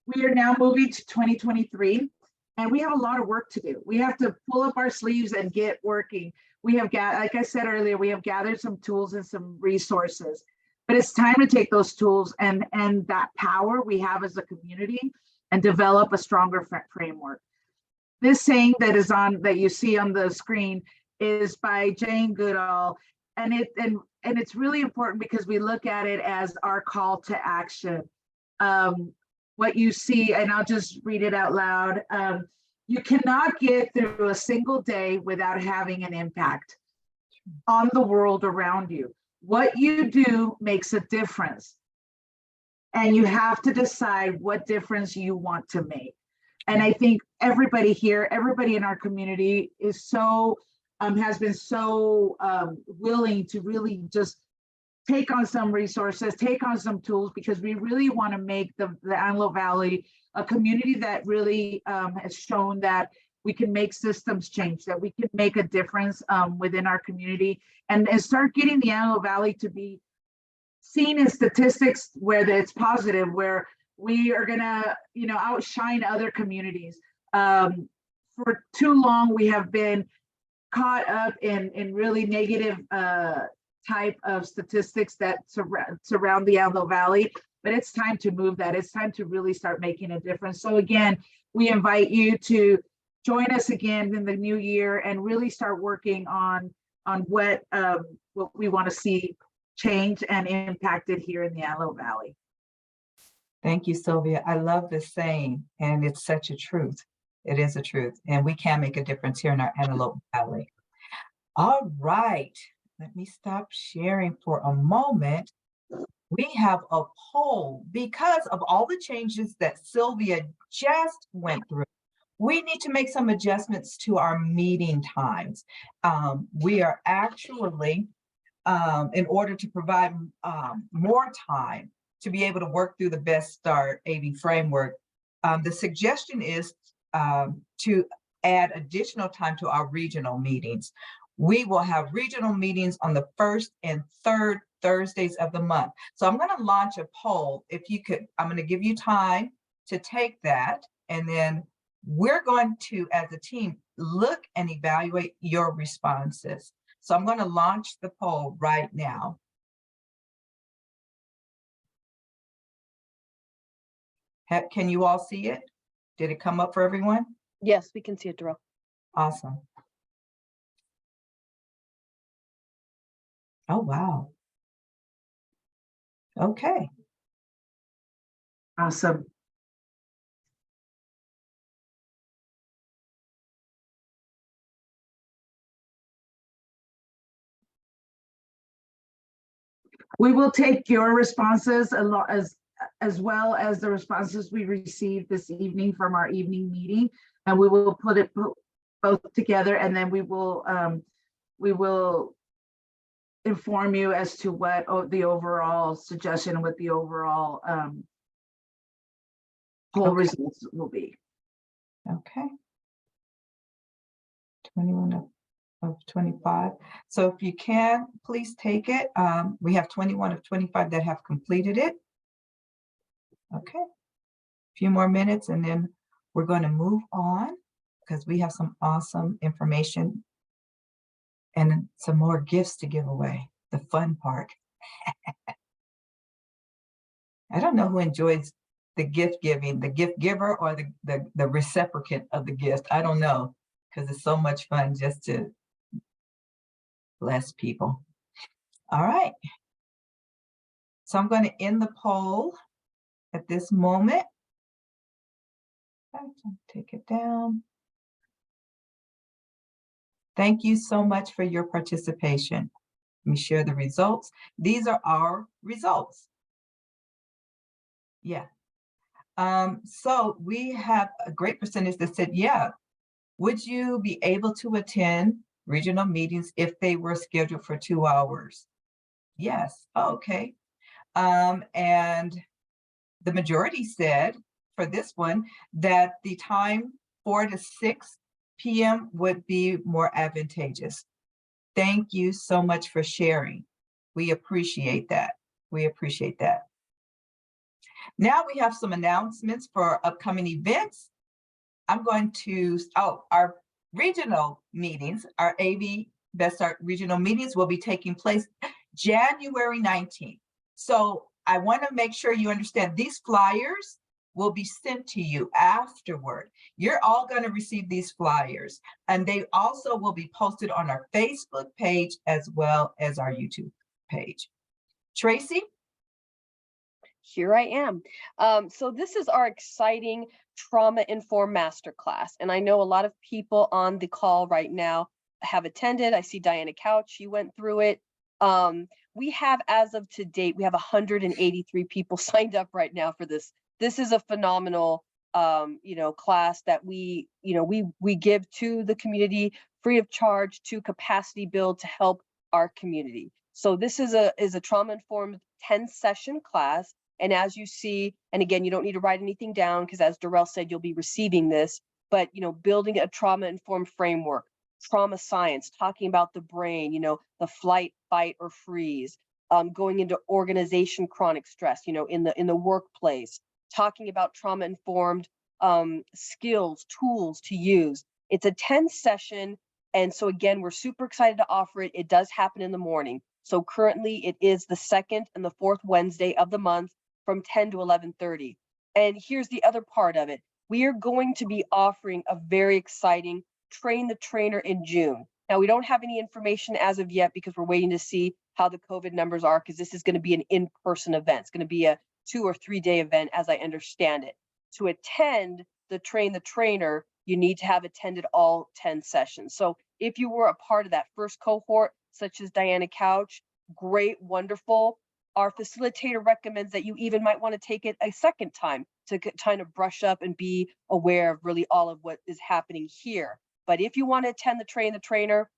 We are now moving to 2023, and we have a lot of work to do. We have to pull up our sleeves and get working. We have like I said earlier, we have gathered some tools and some resources, but it's time to take those tools and that power we have as a community and develop a stronger framework. This saying that you see on the screen is by Jane Goodall, and it's really important because we look at it as our call to action. What you see, and I'll just read it out loud. You cannot get through a single day without having an impact. on the world around you. What you do makes a difference. And you have to decide what difference you want to make. And I think everybody here, everybody in our community is so, has been so willing to really just take on some resources, take on some tools, because we really want to make the Antelope Valley a community that really has shown that we can make systems change, that we can make a difference within our community, and start getting the Antelope Valley to be seen in statistics where it's positive, where we are gonna, outshine other communities. For too long, we have been caught up in really negative type of statistics that surround the Antelope Valley, but it's time to move that. It's time to really start making a difference. So again, we invite you to join us again in the new year and really start working on what we want to see change and impacted here in the Antelope Valley. Thank you, Sylvia. I love this saying, and it's such a truth. It is a truth, and we can make a difference here in our Antelope Valley. All right, let me stop sharing for a moment. We have a poll because of all the changes that Sylvia just went through. We need to make some adjustments to our meeting times. We are actually, in order to provide more time to be able to work through the Best Start AV framework, the suggestion is to add additional time to our regional meetings. We will have regional meetings on the 1st and 3rd Thursdays of the month. So I'm going to launch a poll. If you could, I'm going to give you time to take that, and then we're going to, as a team, look and evaluate your responses. So I'm going to launch the poll right now. Can you all see it? Did it come up for everyone? Yes, we can see it, Darrell. Awesome. Oh, wow. Okay. Awesome. We will take your responses as well as the responses we received this evening from our evening meeting, and we will put it both together, and then we will inform you as to what the overall suggestion, what the overall poll results will be. Okay. 21 of 25. So if you can, please take it. We have 21 of 25 that have completed it. Okay. A few more minutes and then we're going to move on because we have some awesome information and some more gifts to give away. The fun part. I don't know who enjoys the gift giving, the gift giver or the recipient of the gift. I don't know, because it's so much fun just to bless people. All right. So I'm going to end the poll at this moment. Take it down. Thank you so much for your participation. Let me share the results. These are our results. Yeah. So we have a great percentage that said, yeah. Would you be able to attend regional meetings if they were scheduled for 2 hours? Yes. Oh, okay. And the majority said for this one that the time 4 to 6 p.m. would be more advantageous. Thank you so much for sharing. We appreciate that. We appreciate that. Now we have some announcements for upcoming events. I'm going to, our regional meetings, our AV Best Start regional meetings will be taking place January 19th. So I want to make sure you understand these flyers will be sent to you afterward. You're all going to receive these flyers, and they also will be posted on our Facebook page as well as our YouTube page. Tracy? Here I am. So this is our exciting trauma-informed masterclass. And I know a lot of people on the call right now have attended. I see Diana Couch, she went through it. We have, as of to date, we have 183 people signed up right now for this. This is a phenomenal class that we give to the community free of charge to capacity build to help our community. So this is a trauma-informed 10-session class. And as you see, and again, you don't need to write anything down because as Darrell said, you'll be receiving this, but building a trauma-informed framework, trauma science, talking about the brain, the flight, fight, or freeze, going into organization chronic stress, in the workplace, talking about trauma-informed skills, tools to use. It's a 10-session. And so again, we're super excited to offer it. It does happen in the morning. So currently it is the 2nd and the 4th Wednesday of the month from 10 to 11:30. And here's the other part of it. We are going to be offering a very exciting Train the Trainer in June. Now, we don't have any information as of yet because we're waiting to see how the COVID numbers are, because this is going to be an in-person event. It's going to be a 2 or 3 day event, as I understand it. To attend the Train the Trainer, you need to have attended all 10 sessions. So if you were a part of that first cohort, such as Diana Couch, great, wonderful. Our facilitator recommends that you even might want to take it a second time to kind of brush up and be aware of really all of what is happening here. But if you want to attend the Train the Trainer,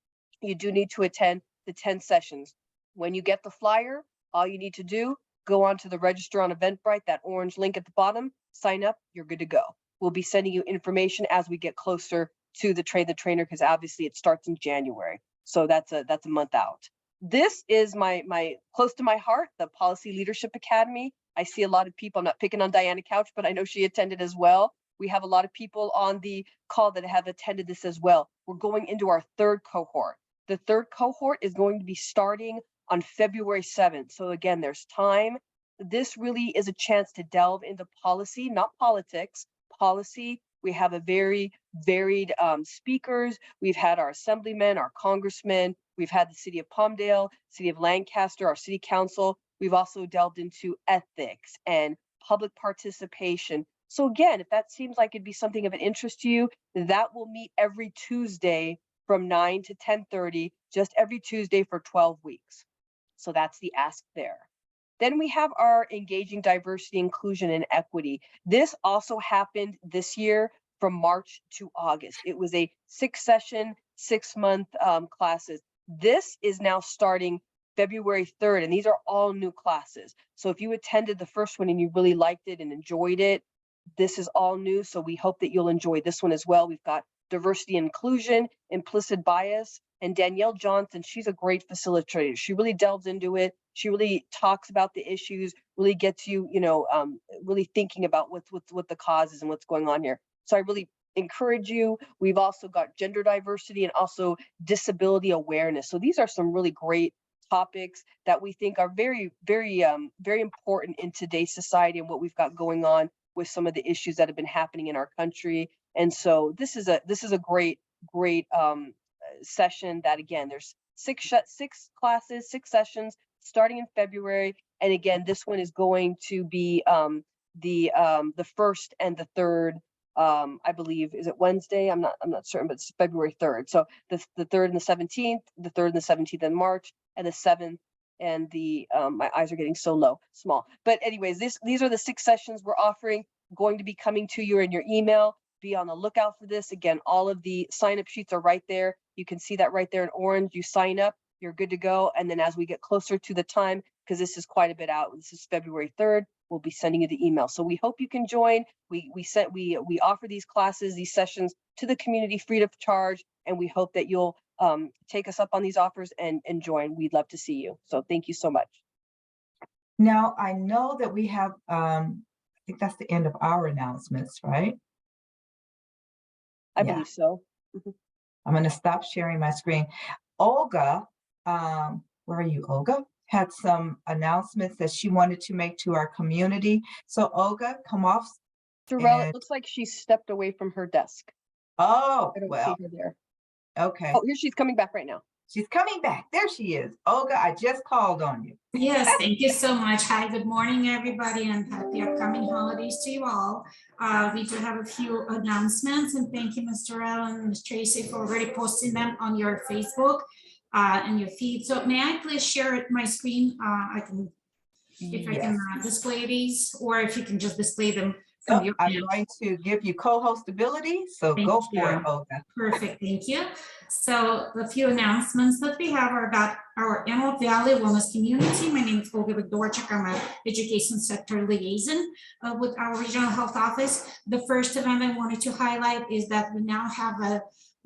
you do need to attend the 10 sessions. When you get the flyer, all you need to do, go on to the register on Eventbrite, that orange link at the bottom, sign up, you're good to go. We'll be sending you information as we get closer to the Train the Trainer, because obviously it starts in January. So that's a month out. This is my close to my heart, the Policy Leadership Academy. I see a lot of people, I'm not picking on Diana Couch, but I know she attended as well. We have a lot of people on the call that have attended this as well. We're going into our 3rd cohort. The 3rd cohort is going to be starting on February 7th. So again, there's time. This really is a chance to delve into policy, not politics, policy. We have a very varied speakers. We've had our assemblymen, our congressmen. We've had the city of Palmdale, city of Lancaster, our city council. We've also delved into ethics and public participation. So again, if that seems like it'd be something of an interest to you, that will meet every Tuesday from 9 to 10:30, just every Tuesday for 12 weeks. So that's the ask there. Then we have our Engaging Diversity, Inclusion, and Equity. This also happened this year from March to August. It was a 6-session, 6-month classes. This is now starting February 3rd, and these are all new classes. So if you attended the first one and you really liked it and enjoyed it, this is all new. So we hope that you'll enjoy this one as well. We've got Diversity and Inclusion, Implicit Bias, and Danielle Johnson, she's a great facilitator. She really delves into it. She really talks about the issues, really gets you, really thinking about what the cause is and what's going on here. So I really encourage you. We've also got gender diversity and also disability awareness. So these are some really great topics that we think are very, very, very important in today's society and what we've got going on with some of the issues that have been happening in our country. And so this is a great session that, again, there's six classes, 6 sessions starting in February. And again, this one is going to be the 1st and the 3rd, I believe, is it Wednesday? I'm not certain, but it's February 3rd. So the 3rd and the 17th, the 3rd and the 17th in March, and the 7th and the my eyes are getting so small. But anyways, these are the 6 sessions we're offering, going to be coming to you in your email. Be on the lookout for this. Again, all of the sign-up sheets are right there. You can see that right there in orange. You sign up, you're good to go. And then as we get closer to the time, because this is quite a bit out, this is February 3rd, we'll be sending you the email. So we hope you can join. We offer these classes, these sessions to the community free of charge, and we hope that you'll take us up on these offers and join. We'd love to see you. So thank you so much. Now, I know that we have, I think that's the end of our announcements, right? I believe so. I'm going to stop sharing my screen. Olga, where are you, Olga? Had some announcements that she wanted to make to our community. So Olga, come off. Darrell, it looks like she stepped away from her desk. Oh, I don't well, see her there. okay. Oh, here she's coming back right now. She's coming back. There she is. Olga, I just called on you. Yes, thank you so much. Hi, good morning, everybody, and happy upcoming holidays to you all. We do have a few announcements, and thank you, Mr. Allen and Ms. Tracy, for already posting them on your Facebook and your feed. So may I please share my screen? I can, if I can display these, or if you can just display them from your I'm end. going to give you co-host ability, so Thank go for it, you. Olga. Perfect, thank you. So the few announcements that we have are about our Antelope Valley Wellness Community. My name is Olga Vigdorchik. I'm an Education Sector Liaison with our Regional Health Office. The first event I wanted to highlight is that we now have a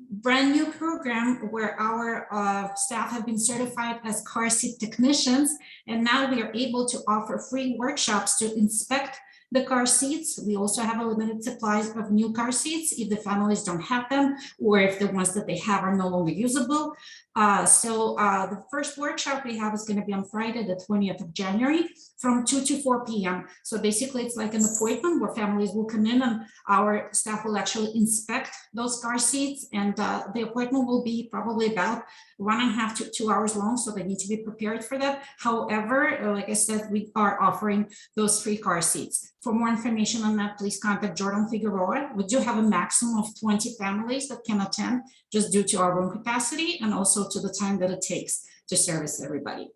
brand new program where our staff have been certified as car seat technicians, and now we are able to offer free workshops to inspect the car seats. We also have a limited supply of new car seats if the families don't have them, or if the ones that they have are no longer usable. The first workshop we have is going to be on Friday, the 20th of January from 2 to 4 p.m. So basically it's like an appointment where families will come in and our staff will actually inspect those car seats, and the appointment will be probably about 1.5 to 2 hours long, so they need to be prepared for that. However, like I said, we are offering those free car seats. For more information on that, please contact Jordan Figueroa. We do have a maximum of 20 families that can attend just due to our room capacity and also to the time that it takes to service everybody.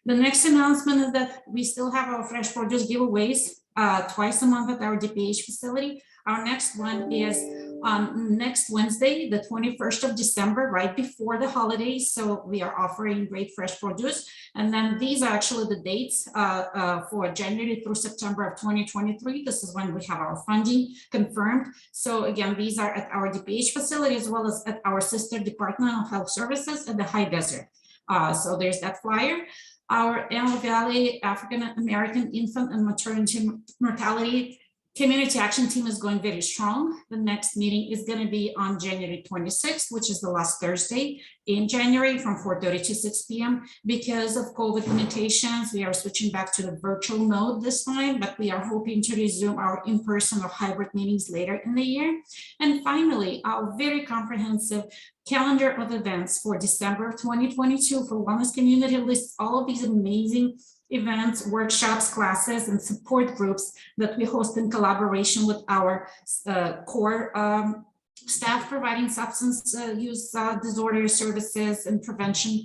The next announcement is that we still have our fresh produce giveaways twice a month at our DPH facility. Our next one is next Wednesday, the 21st of December, right before the holidays. So we are offering great fresh produce. And then these are actually the dates for January through September of 2023. This is when we have our funding confirmed. So again, these are at our DPH facility as well as at our sister Department of Health Services at the High Desert. So there's that flyer. Our Antelope Valley African American Infant and Maternity Mortality Community Action Team is going very strong. The next meeting is going to be on January 26th, which is the last Thursday in January from 4:30 to 6 p.m. Because of COVID limitations, we are switching back to the virtual mode this time, but we are hoping to resume our in-person or hybrid meetings later in the year. And finally, our very comprehensive calendar of events for December of 2022 for Wellness Community lists all of these amazing events, workshops, classes, and support groups that we host in collaboration with our core staff providing substance use disorder services and prevention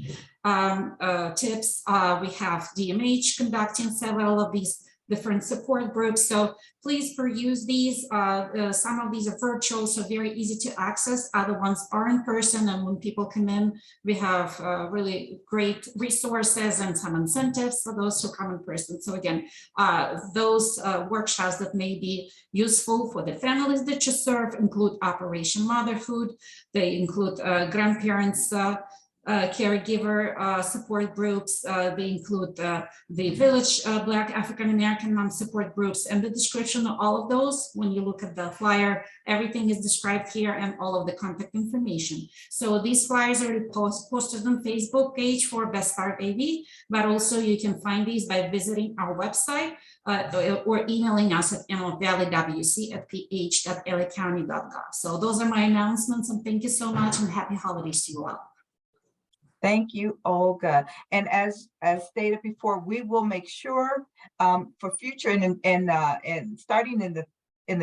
tips. We have DMH conducting several of these different support groups. So please peruse these. Some of these are virtual, so very easy to access. Other ones are in person. And when people come in, we have really great resources and some incentives for those who come in person. So again, those workshops that may be useful for the families that you serve include Operation Motherhood. They include grandparents, caregiver support groups. They include the Village Black African American Mom support groups, and the description of all of those, when you look at the flyer, everything is described here and all of the contact information. So these flyers are posted on Facebook page for Best Start AV, but also you can find these by visiting our website or emailing us at antelopevalley.wc@ph.lacounty.gov. So those are my announcements, and thank you so much, and happy holidays to you all. Thank you, Olga. And as stated before, we will make sure for future and starting in the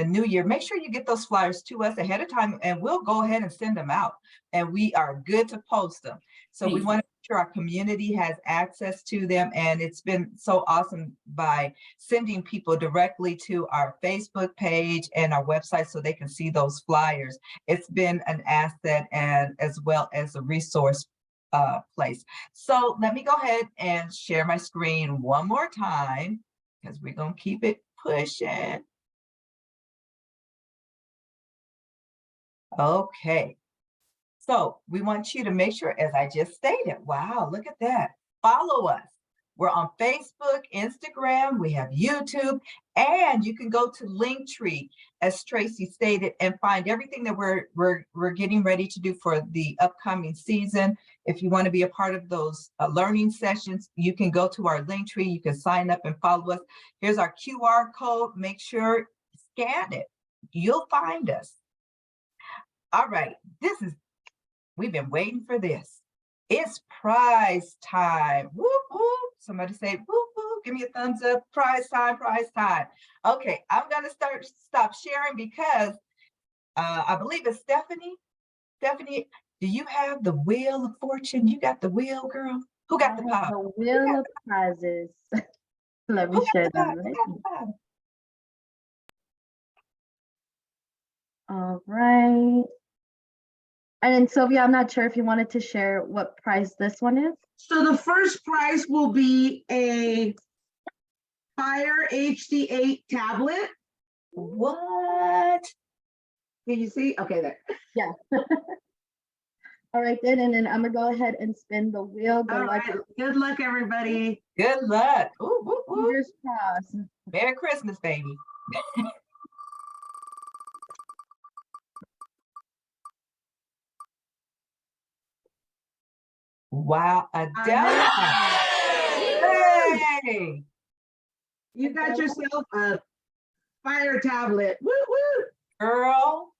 new year, make sure you get those flyers to us ahead of time, and we'll go ahead and send them out. And we are good to post them. So we want to make sure our community has access to them. And it's been so awesome by sending people directly to our Facebook page and our website so they can see those flyers. It's been an asset and as well as a resource place. So let me go ahead and share my screen one more time because we're going to keep it pushing. Okay. So we want you to make sure, as I just stated, wow, look at that. Follow us. We're on Facebook, Instagram, we have YouTube, and you can go to Linktree, as Tracy stated, and find everything that we're getting ready to do for the upcoming season. If you want to be a part of those learning sessions, you can go to our Linktree, you can sign up and follow us. Here's our QR code. Make sure, scan it. You'll find us. All right, we've been waiting for this. It's prize time. Whoop, whoop. Somebody say, whoop, whoop. Give me a thumbs up. Prize time, prize time. Okay, I'm going to stop sharing because I believe it's Stephanie. Stephanie, do you have the wheel of fortune? You got the wheel, girl? Who got the power? The wheel of prizes. Let me Who got share the that. power? Who Right? got the power? All right. And then Sylvia, I'm not sure if you wanted to share what prize this one is. So the first prize will be a Fire HD8 tablet. What? Can you see? Okay, there. Yeah. All right, then, and then I'm gonna go ahead and spin the wheel. Good All luck. right. Good luck, everybody. Good luck. Ooh, woo, woo. Fingers crossed. Merry Christmas, baby. Wow, Adele. Hey, You got yourself a Fire tablet. Woo woo. girl.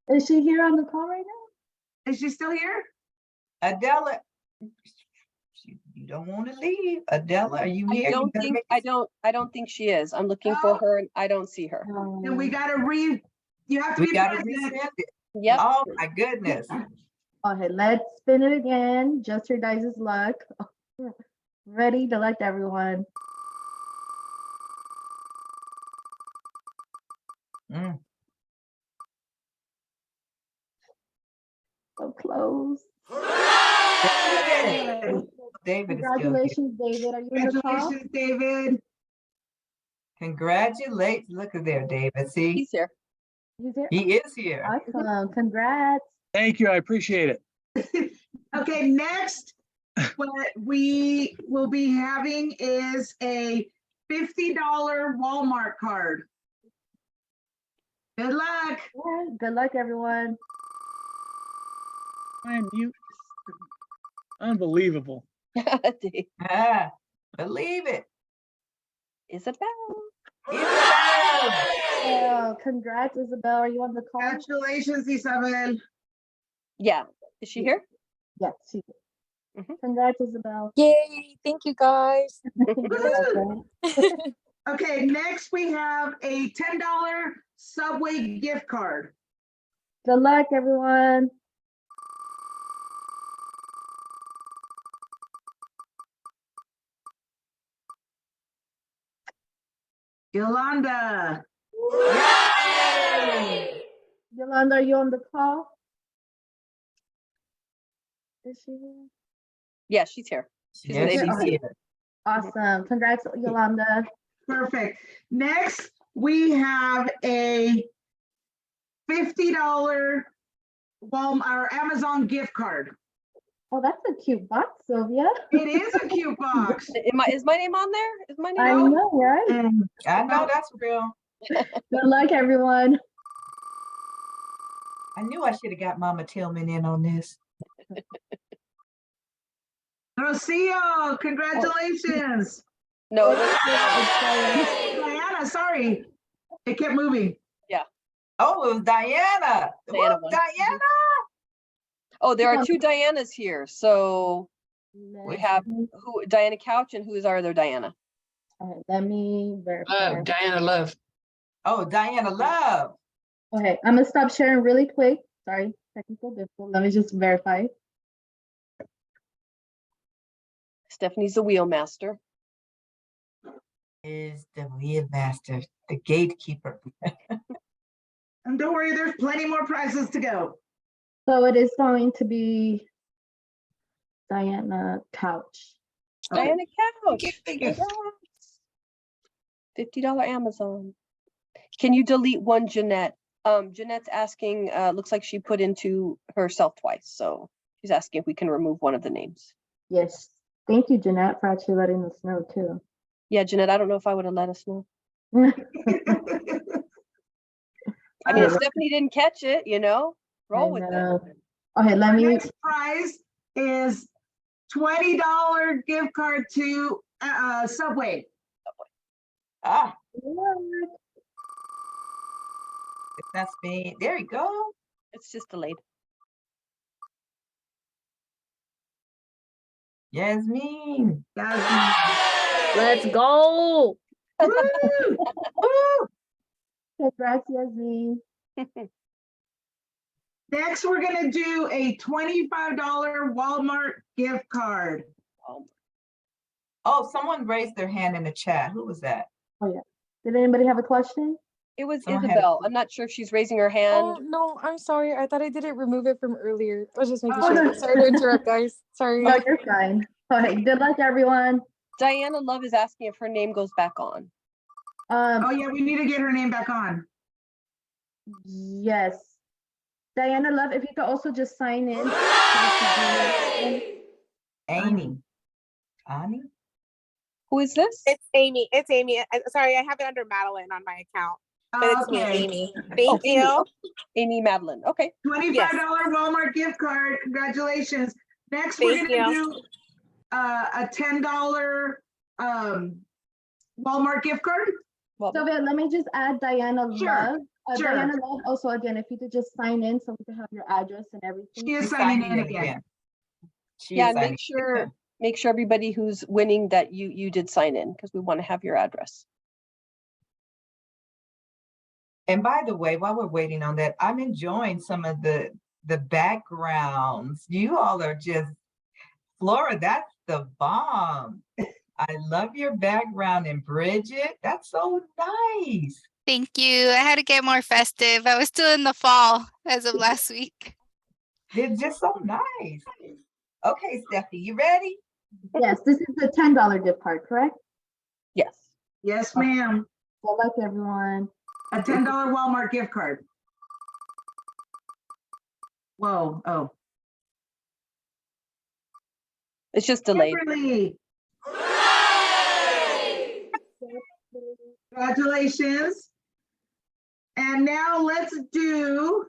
Is she here on the call right now? Is she still here? Adela, you don't want to leave. Adela, are you I here? You don't better think, make I don't think she is. I'm looking for Oh. her and I don't see her. Then we gotta you have to We be got to present. resend it. Yep. Oh my goodness. Okay, let's spin it again. Just your guys' luck. Ready? Good luck, everyone. Mm. So close. David is still here. Congratulations, David. Are you in the call? Congratulations, David. Congratulations. Look at there, David. See, He's here. He's here. he is here. Awesome. Congrats. Thank you. I appreciate it. Okay, next, what we will be having is a $50 Walmart card. Good luck. Yeah, good luck, everyone. I'm mute. Unbelievable. Ah, believe it. Isabel. Isabel. Oh, congrats, Isabel. Are you on the call? Congratulations, Isabel. Yeah. Is she here? Yes, she's here. Mhm. Congrats, Isabel. Yay, thank you guys. Woo! Okay, next we have a $10 Subway gift card. Good luck, everyone. Yolanda. Yay! Yolanda, are you on the call? Is she here? Yeah, she's here. She's Yes, with she's ABC. here. Awesome. Congrats, Yolanda. Perfect. Next, we have a $50 Walmart or Amazon gift card. Oh, that's a cute box, Sylvia. It is a cute box. Is my name on there? Is my name I on? know, right? I know that's real. Good luck, everyone. I knew I should have got Mama Tillman in on this. Rocio, congratulations. No, Diana, sorry. It kept moving. Oh, it was Diana. Diana Whoop, won. Diana. oh, there are two Dianas here. So we have who Diana Couch and who is our other Diana? All right, let me verify. Diana Love. Oh, Diana Love. Okay, I'm gonna stop sharing really quick. Sorry, technical difficulty. Let me just verify. Stephanie's the wheel master. Is the wheel master, the gatekeeper. And don't worry, there's plenty more prizes to go. So it is going to be Diana Couch. Diana Couch. Thank you. $50 Amazon. Can you delete one, Jeanette? Jeanette's asking, looks like she put into herself twice. So she's asking if we can remove one of the names. Yes. Thank you, Jeanette, for actually letting us know too. Yeah, Jeanette, I don't know if I would have let us know. I mean, if Stephanie didn't catch it, roll with it. Okay, let Our me. next prize is $20 gift card to Subway. Ah, it's not Spain. There you go. It's just delayed. Yasmin. Yasmin. Let's go. Woo! Woo! Congrats, Yasmin. Next, we're gonna do a $25 Walmart gift card. Oh, someone raised their hand in the chat. Who was that? Oh, yeah. Did anybody have a question? It was Someone had a Isabel. I'm not sure if she's raising her hand. Oh, no, I'm sorry. I thought I didn't remove it from earlier. I was just making Oh, sure. no. Sorry to interrupt, guys. Sorry. No, you're fine. All right. Good luck, everyone. Diana Love is asking if her name goes back on. Oh yeah, we need to get her name back on. Yes. Diana Love, if you could also just sign in. Amy. Ani? Who is this? It's Amy. It's Amy. Sorry, I have it under Madeline on my account. But it's me, Okay. Amy. Thank Amy. you. Amy Madeline. Okay. $25 Walmart gift card. Congratulations. Next, Thank we're gonna you. do a $10 Walmart gift card. Sylvia, let me just add Diana Sure, Love. sure. Diana Love, also again, if you could just sign in so we can have your address and everything. She is She's signing signing in again. She Yeah, is and signing make sure everybody who's winning that you did sign in because we want to have your address. And by the way, while we're waiting on that, I'm enjoying some of the backgrounds. You all are just, Flora, that's the bomb. I love your background. And Bridget, that's so nice. Thank you. I had to get more festive. I was still in the fall as of last week. They're just so nice. Okay, Steffi, you ready? Yes, this is the $10 gift card, correct? Yes. Yes, ma'am. Good luck, everyone. A $10 Walmart gift card. Whoa, oh. It's just delayed. Kimberly. Congratulations. And now let's do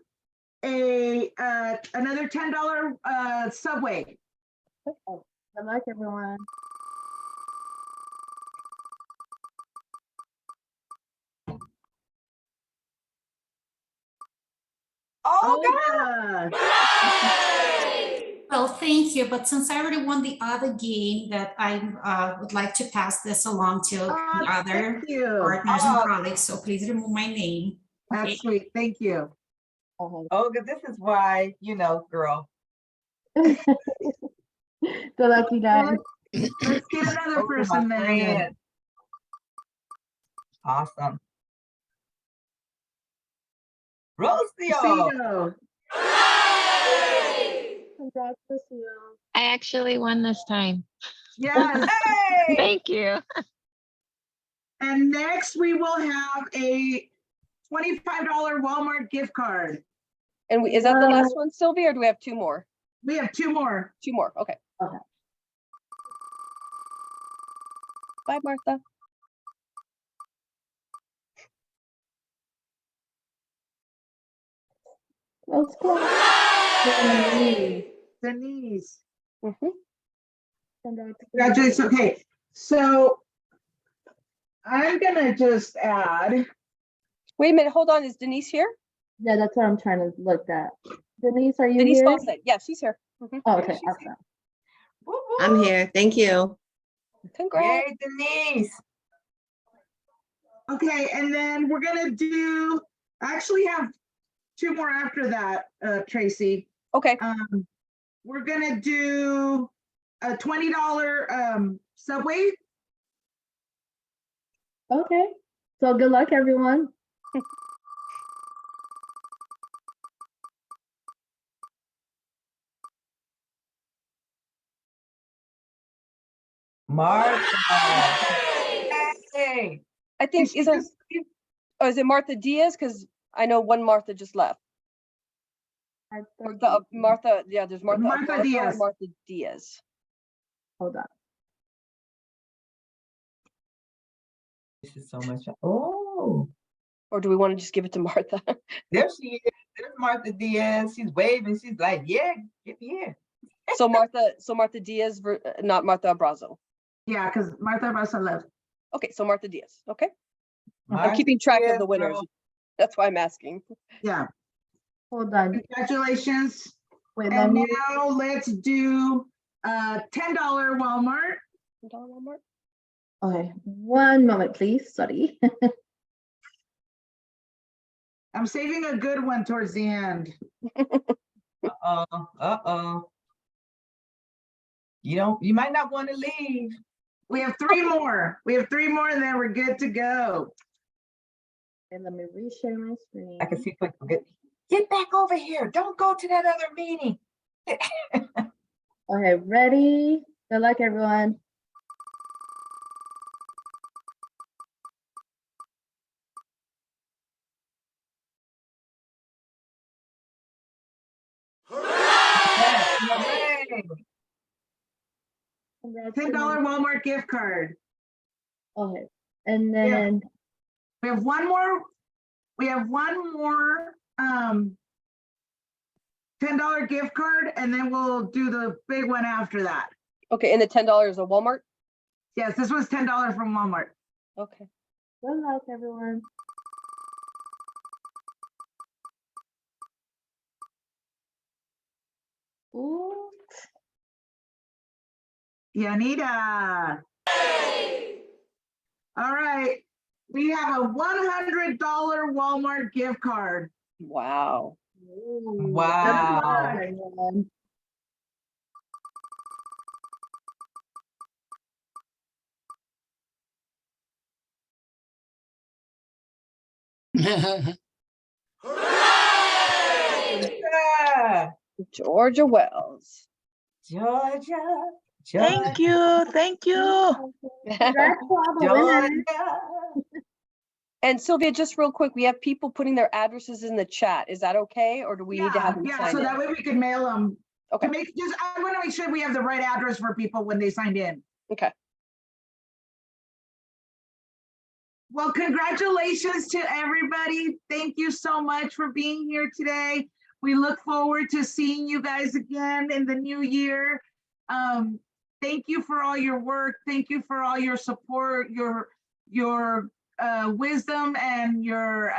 another $10 Subway. Good luck, everyone. Oh, Well, thank you. But since I already won the other game, that I would like to pass this along to the other thank you. partners and colleagues. So please remove my name. That's sweet. Thank you. Olga, this is why, you know, girl. Good luck, you guys. Let's get another Olga, person my then. friend. Awesome. Rocio. Rocio. Congrats, Lucille. I actually won this time. Yes. Hey! Thank you. And next we will have a $25 Walmart gift card. And is that the last one, Sylvia, or do we have two more? We have two more. Two more. Okay. Okay. Bye, Martha. Let's go. Denise. Congrats. Congratulations. Okay, so I'm gonna just add. Wait a minute. Hold on. Is Denise here? Yeah, that's what I'm trying to look at. Denise, are you Denise here? Fawcett. Yeah, she's here. Oh, okay, awesome. Woo, woo. I'm here. Thank you. Congrats. Yay, Denise. Okay, and then we're gonna do, I actually have two more after that, Tracy. Okay. We're gonna do a $20 Subway. Okay. So good luck, everyone. Martha. Hey. I think is it Martha Diaz? Because I know one Martha just left. Martha, yeah, there's Martha. Martha Abruzzo and Diaz. Martha Diaz. Hold on. This is so much. Oh, Or do we want to just give it to Martha? there she is. There's Martha Diaz. She's waving. She's like, yeah, get me here. So Martha Diaz, not Martha Abrazo. Yeah, because Martha Abrazo left. Okay, so Martha Diaz. Okay. I'm Martha keeping track of Diaz, the winners. girl. That's why I'm asking. Yeah. Hold on. Congratulations. Wait, let And me. now let's do $10 Walmart. $10 Walmart. Okay, one moment, please. Sorry. I'm saving a good one towards the end. Uh-oh. You might not want to leave. We have 3 more. We have 3 more and then we're good to go. And let me reshare my screen. I can see people get back over here. Don't go to that other meeting. Okay, ready? Good luck, everyone. $10 Walmart gift card. Okay, and then we have one more. We have one more $10 gift card, and then we'll do the big one after that. Okay, and the $10 is a Walmart? Yes, this was $10 from Walmart. Okay. Good luck, everyone. Ooh. Yanita. All right. We have a $100 Walmart gift card. Wow. Wow. Georgia Wells. Georgia. Thank you. Thank you. Congrats to all the winners. And Sylvia, just real quick, we have people putting their addresses in the chat. Is that okay? Or do we need to have them sign so in? that way we can mail them. Okay. I want to make sure we have the right address for people when they signed in. Okay. Well, congratulations to everybody. Thank you so much for being here today. We look forward to seeing you guys again in the new year. Thank you for all your work. Thank you for all your support, your wisdom, and your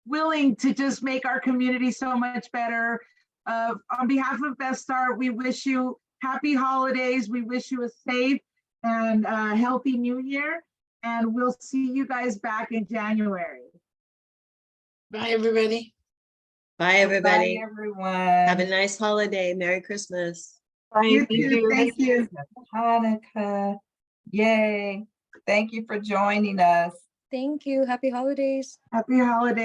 willing to just make our community so much better. On behalf of Best Start, we wish you happy holidays. We wish you a safe and healthy new year. And we'll see you guys back in January. Bye, everybody. Bye, everybody. Bye, everyone. Have a nice holiday. Merry Christmas. You too. Thank you. Hanukkah. Yay. Thank you for joining us. Thank you. Happy holidays. Happy holidays.